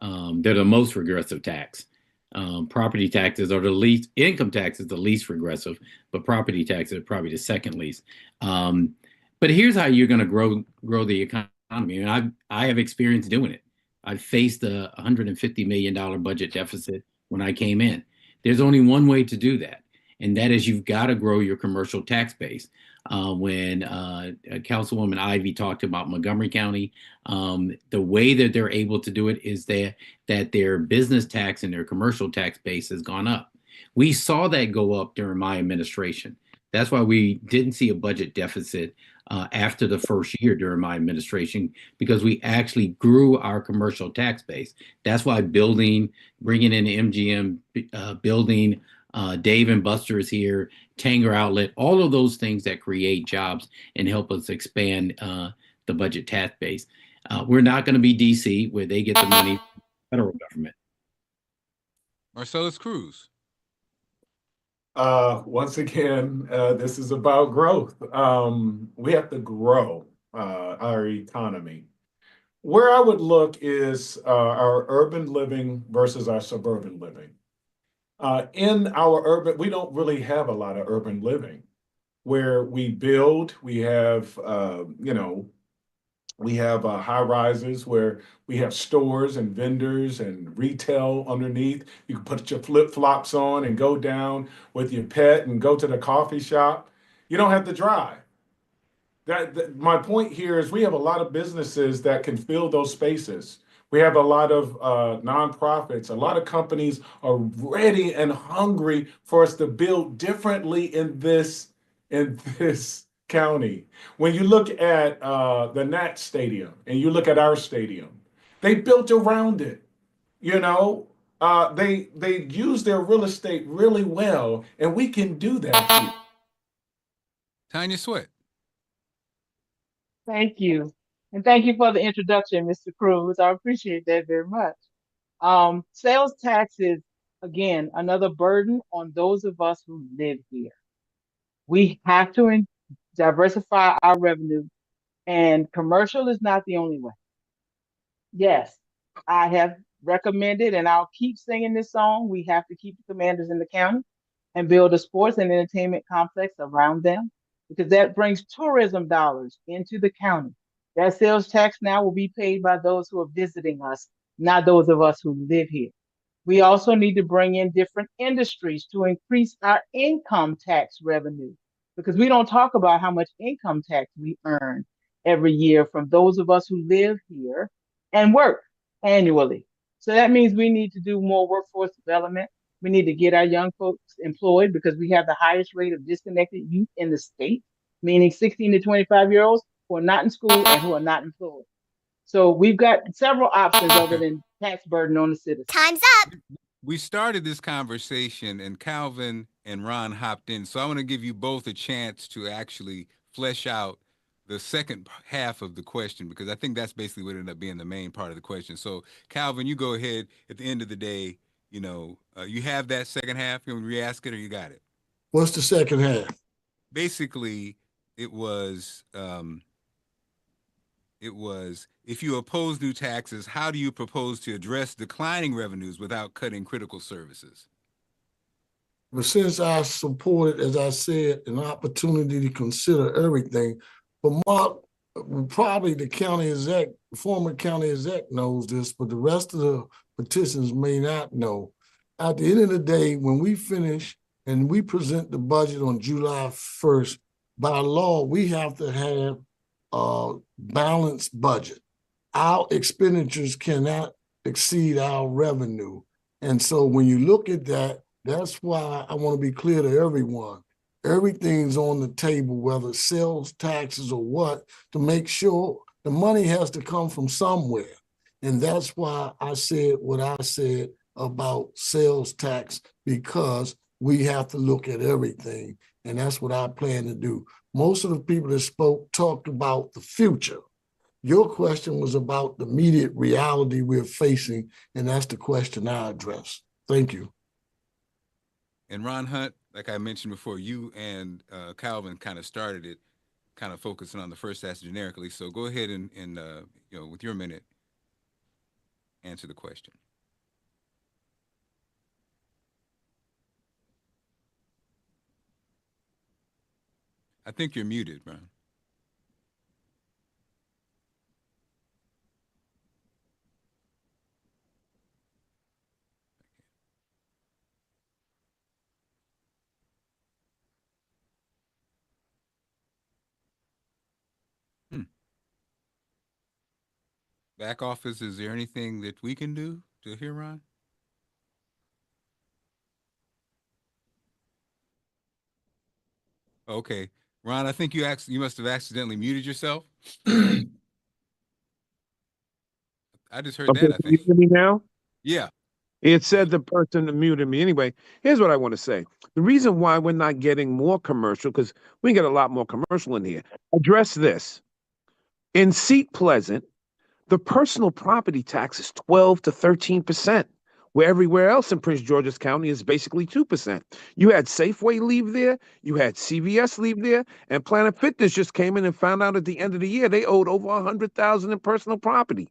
They're the most regressive tax. Property taxes are the least. Income tax is the least regressive, but property taxes are probably the second least. But here's how you're going to grow the economy. And I have experience doing it. I faced a $150 million budget deficit when I came in. There's only one way to do that, and that is you've got to grow your commercial tax base. When Councilwoman Ivy talked about Montgomery County, the way that they're able to do it is that their business tax and their commercial tax base has gone up. We saw that go up during my administration. That's why we didn't see a budget deficit after the first year during my administration because we actually grew our commercial tax base. That's why bringing in MGM, building Dave and Buster's here, Tanger Outlet, all of those things that create jobs and help us expand the budget tax base. We're not going to be DC where they get the money from the federal government. Marcellus Cruz. Once again, this is about growth. We have to grow our economy. Where I would look is our urban living versus our suburban living. In our urban, we don't really have a lot of urban living where we build, we have, we have high rises where we have stores and vendors and retail underneath. You can put your flip flops on and go down with your pet and go to the coffee shop. You don't have to drive. My point here is we have a lot of businesses that can fill those spaces. We have a lot of nonprofits. A lot of companies are ready and hungry for us to build differently in this county. When you look at the Nats Stadium and you look at our stadium, they built around it. You know, they use their real estate really well, and we can do that here. Tanya Sweat. Thank you. And thank you for the introduction, Mr. Cruz. I appreciate that very much. Sales taxes, again, another burden on those of us who live here. We have to diversify our revenue, and commercial is not the only way. Yes, I have recommended, and I'll keep singing this song. We have to keep the commanders in the county and build a sports and entertainment complex around them because that brings tourism dollars into the county. That sales tax now will be paid by those who are visiting us, not those of us who live here. We also need to bring in different industries to increase our income tax revenue because we don't talk about how much income tax we earn every year from those of us who live here and work annually. So that means we need to do more workforce development. We need to get our young folks employed because we have the highest rate of disconnected youth in the state, meaning 16 to 25-year-olds who are not in school and who are not employed. So we've got several options other than tax burden on the citizens. Time's up. We started this conversation and Calvin and Ron hopped in. So I want to give you both a chance to actually flesh out the second half of the question, because I think that's basically what ended up being the main part of the question. So Calvin, you go ahead. At the end of the day, you have that second half. You want to re-ask it or you got it? What's the second half? Basically, it was if you oppose new taxes, how do you propose to address declining revenues without cutting critical services? But since I supported, as I said, an opportunity to consider everything, but Mark, probably the county exec, former county exec knows this, but the rest of the petitions may not know. At the end of the day, when we finish and we present the budget on July 1st, by law, we have to have a balanced budget. Our expenditures cannot exceed our revenue. And so when you look at that, that's why I want to be clear to everyone. Everything's on the table, whether sales taxes or what, to make sure the money has to come from somewhere. And that's why I said what I said about sales tax, because we have to look at everything. And that's what I plan to do. Most of the people that spoke talked about the future. Your question was about the immediate reality we're facing, and that's the question I address. Thank you. And Ron Hunt, like I mentioned before, you and Calvin kind of started it, kind of focusing on the first ask generically. So go ahead and with your minute, answer the question. I think you're muted, Ron. Back office, is there anything that we can do to hear Ron? Okay. Ron, I think you must have accidentally muted yourself. I just heard Okay, that, I can you think. hear me now? Yeah. It said the person that muted me. Anyway, here's what I want to say. The reason why we're not getting more commercial, because we get a lot more commercial in here. Address this. In Seat Pleasant, the personal property tax is 12 to 13%, where everywhere else in Prince George's County is basically 2%. You had Safeway leave there, you had CVS leave there, and Planet Fitness just came in and found out at the end of the year they owed over $100,000 in personal property.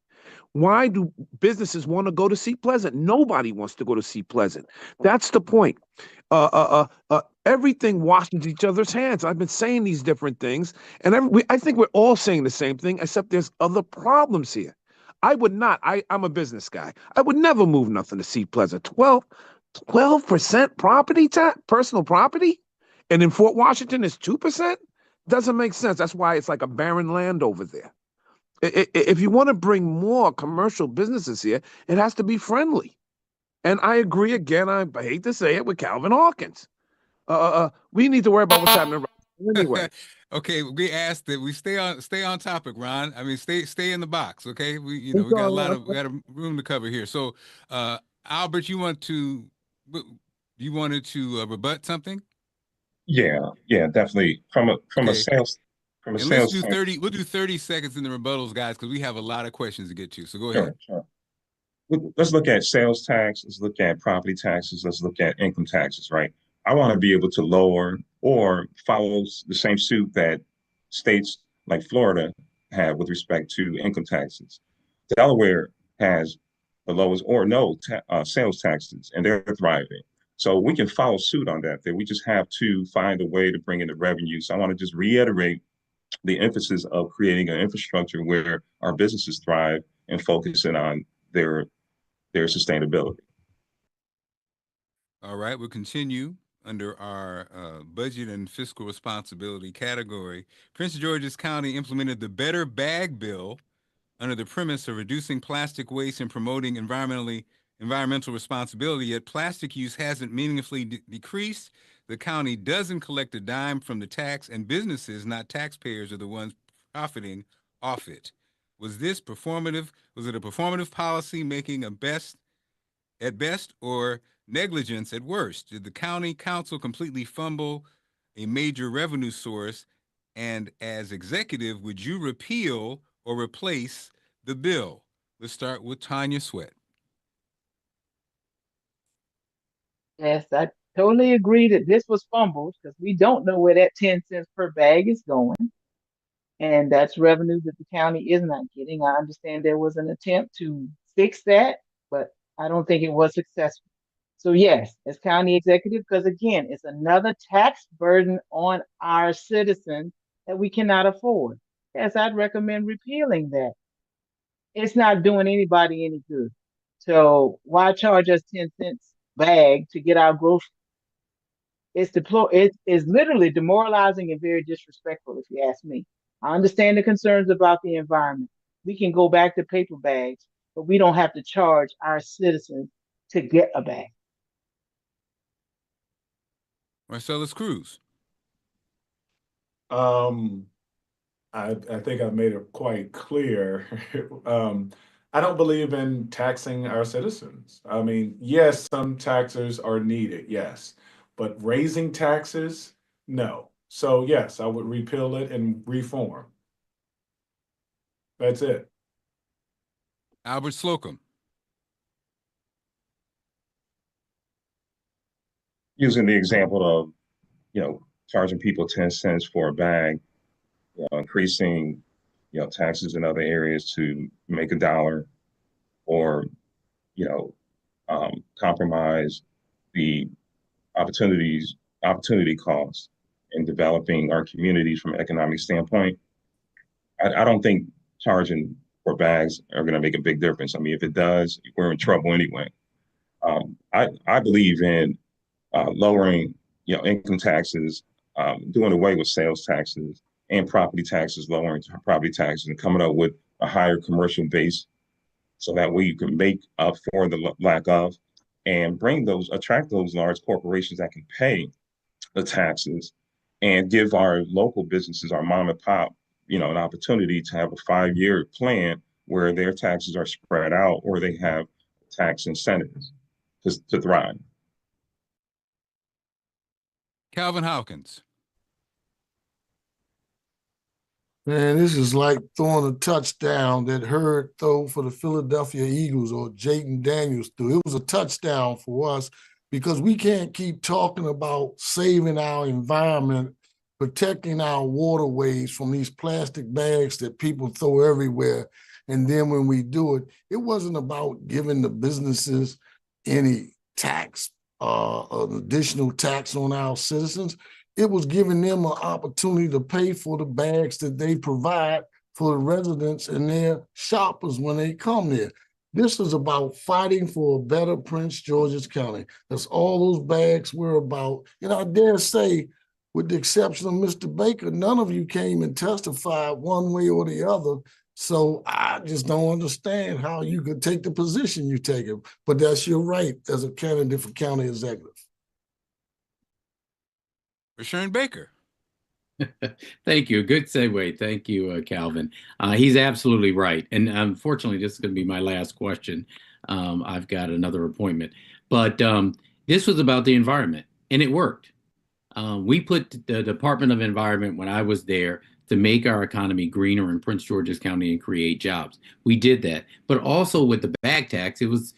Why do businesses want to go to Seat Pleasant? Nobody wants to go to Seat Pleasant. That's the point. Everything washes each other's hands. I've been saying these different things, and I think we're all saying the same thing, except there's other problems here. I would not. I'm a business guy. I would never move nothing to Seat Pleasant. 12% property tax, personal property, and in Fort Washington it's 2%. Doesn't make sense. That's why it's like a barren land over there. If you want to bring more commercial businesses here, it has to be friendly. And I agree again. I hate to say it with Calvin Hawkins. We need to worry about what's happening anyway. Okay, we asked that we stay on topic, Ron. I mean, stay in the box, okay? We It's got all right. we got a room to cover here. So, Albert, you wanted to rebut something? Yeah, definitely. From a Okay. sales And let's do 30. We'll do 30 seconds in the rebuttals, guys, because we have a lot of questions to get to. So go ahead. Sure. Let's look at sales tax. Let's look at property taxes. Let's look at income taxes, right? I want to be able to lower or follow the same suit that states like Florida have with respect to income taxes. Delaware has the lowest or no sales taxes, and they're thriving. So we can follow suit on that. That we just have to find a way to bring in the revenue. So I want to just reiterate the emphasis of creating an infrastructure where our businesses thrive and focusing on their sustainability. All right, we'll continue under our budget and fiscal responsibility category. Prince George's County implemented the Better Bag Bill under the premise of reducing plastic waste and promoting environmental responsibility, yet plastic use hasn't meaningfully decreased. The county doesn't collect a dime from the tax, and businesses, not taxpayers, are the ones profiting off it. Was this performative? Was it a performative policy making at best, or negligence at worst? Did the county council completely fumble a major revenue source? And as executive, would you repeal or replace the bill? Let's start with Tanya Sweat. Yes, I totally agree that this was fumbled because we don't know where that 10 cents per bag is going. And that's revenue that the county is not getting. I understand there was an attempt to fix that, but I don't think it was successful. So yes, as county executive, because again, it's another tax burden on our citizens that we cannot afford. Yes, I'd recommend repealing that. It's not doing anybody any good. So why charge us 10 cents bag to get our groceries? It is literally demoralizing and very disrespectful, if you ask me. I understand the concerns about the environment. We can go back to paper bags, but we don't have to charge our citizens to get a bag. Marcellus Cruz. I think I've made it quite clear. I don't believe in taxing our citizens. I mean, yes, some taxes are needed, yes, but raising taxes, no. So yes, I would repeal it and reform. That's it. Albert Slocum. Using the example of, charging people 10 cents for a bag, increasing, taxes in other areas to make $1, or, compromise the opportunity costs in developing our communities from an economic standpoint. I don't think charging for bags are going to make a big difference. I mean, if it does, we're in trouble anyway. I believe in lowering, income taxes, doing away with sales taxes and property taxes, lowering property taxes, and coming up with a higher commercial base, so that way you can make up for the lack of, and attract those large corporations that can pay the taxes, and give our local businesses, our mom and pop, an opportunity to have a 5-year plan where their taxes are spread out or they have tax incentives to thrive. Calvin Hawkins. Man, this is like throwing a touchdown that Hurd threw for the Philadelphia Eagles or Jayden Daniels threw. It was a touchdown for us because we can't keep talking about saving our environment, protecting our waterways from these plastic bags that people throw everywhere. And then when we do it, it wasn't about giving the businesses any tax, an additional tax on our citizens. It was giving them an opportunity to pay for the bags that they provide for the residents and their shoppers when they come there. This is about fighting for a better Prince George's County. That's all those bags were about. And I dare say, with the exception of Mr. Baker, none of you came and testified one way or the other. So I just don't understand how you could take the position you take it. But that's your right as a candidate for county executive. Rashawn Baker. Thank you. Good segue. Thank you, Calvin. He's absolutely right. And unfortunately, this is going to be my last question. I've got another appointment. But this was about the environment, and it worked. We put the Department of Environment, when I was there, to make our economy greener in Prince George's County and create jobs. We did that. But also with the bag tax, it was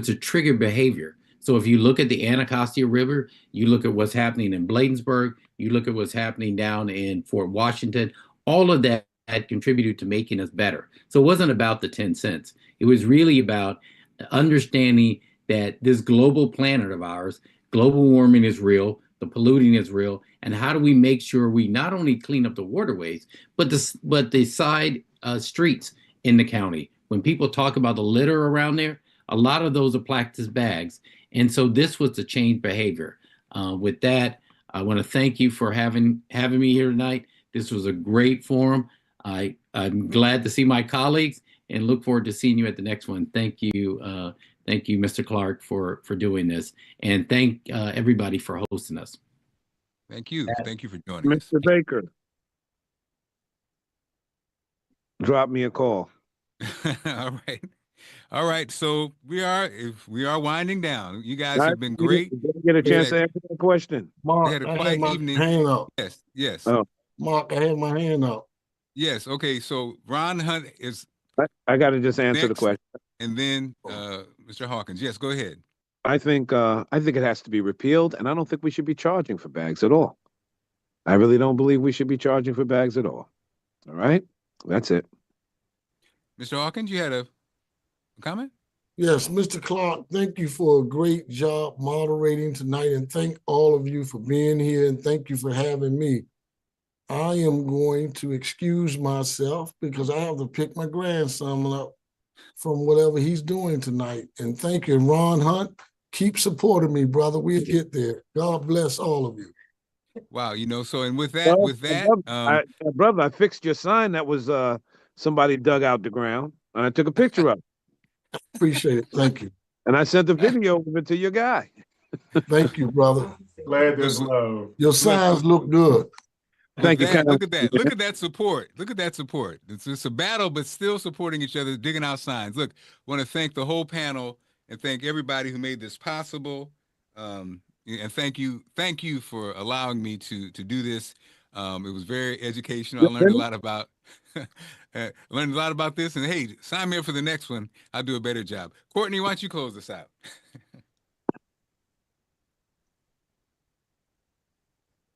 a trigger behavior. So if you look at the Anacostia River, you look at what's happening in Bladensburg, you look at what's happening down in Fort Washington, all of that had contributed to making us better. So it wasn't about the 10 cents. It was really about understanding that this global planet of ours, global warming is real, the polluting is real, and how do we make sure we not only clean up the waterways, but the side streets in the county. When people talk about the litter around there, a lot of those are plastic bags. And so this was the change behavior. With that, I want to thank you for having me here tonight. This was a great forum. I'm glad to see my colleagues and look forward to seeing you at the next one. Thank you, Mr. Clark, for doing this, and thank everybody for hosting us. Thank you. Thank you for joining us. Mr. Baker, drop me a call. All right. All right, so we are winding down. You guys have been great. Didn't get a chance to answer that question. Mark, We had a I quiet had my evening. hand up. Yes. Oh, Mark, I had my hand up. Yes. Okay. So Ron Hunt is I got to just answer the next, question. and then Mr. Hawkins. Yes, go ahead. I think it has to be repealed, and I don't think we should be charging for bags at all. I really don't believe we should be charging for bags at all. All right, that's it. Mr. Hawkins, you had a comment? Yes, Mr. Clark, thank you for a great job moderating tonight, and thank all of you for being here, and thank you for having me. I am going to excuse myself because I have to pick my grandson up from whatever he's doing tonight. And thank you, Ron Hunt. Keep supporting me, brother. We'll get there. God bless all of you. Wow, so and with that, brother, I fixed your sign that was somebody dug out the ground. I took a picture of it. Appreciate it. Thank you. And I sent the video over to your guy. Thank you, brother. Glad there's love. Your signs look good. Thank you. Look at that. Look at that support. Look at that support. It's a battle, but still supporting each other, digging out signs. Look, want to thank the whole panel and thank everybody who made this possible. And thank you for allowing me to do this. It was very educational. I learned a lot about this. And hey, sign me up for the next one. I'll do a better job. Courtney, why don't you close us out?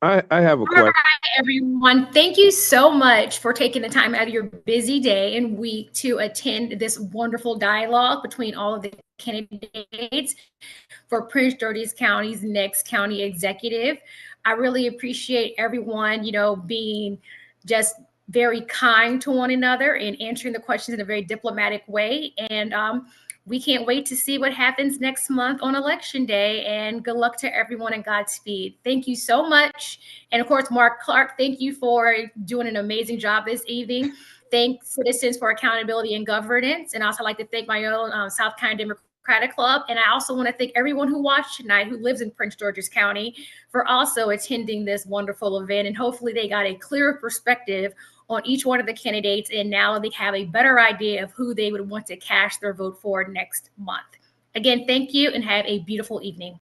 I have a question. All right, everyone. Thank you so much for taking the time out of your busy day and week to attend this wonderful dialogue between all of the candidates for Prince George's County's next county executive. I really appreciate everyone, being just very kind to one another and answering the questions in a very diplomatic way. And we can't wait to see what happens next month on Election Day. And good luck to everyone and Godspeed. Thank you so much. And of course, Mark Clark, thank you for doing an amazing job this evening. Thank Citizens for Accountability and Governance. And also I'd like to thank my own South Carolina Democratic Democratic Club. And I also want to thank everyone who watched tonight who lives in Prince George's County for also attending this wonderful event. And hopefully they got a clearer perspective on each one of the candidates. And now they have a better idea of who they would want to cast their vote for next month. Again, thank you and have a beautiful evening.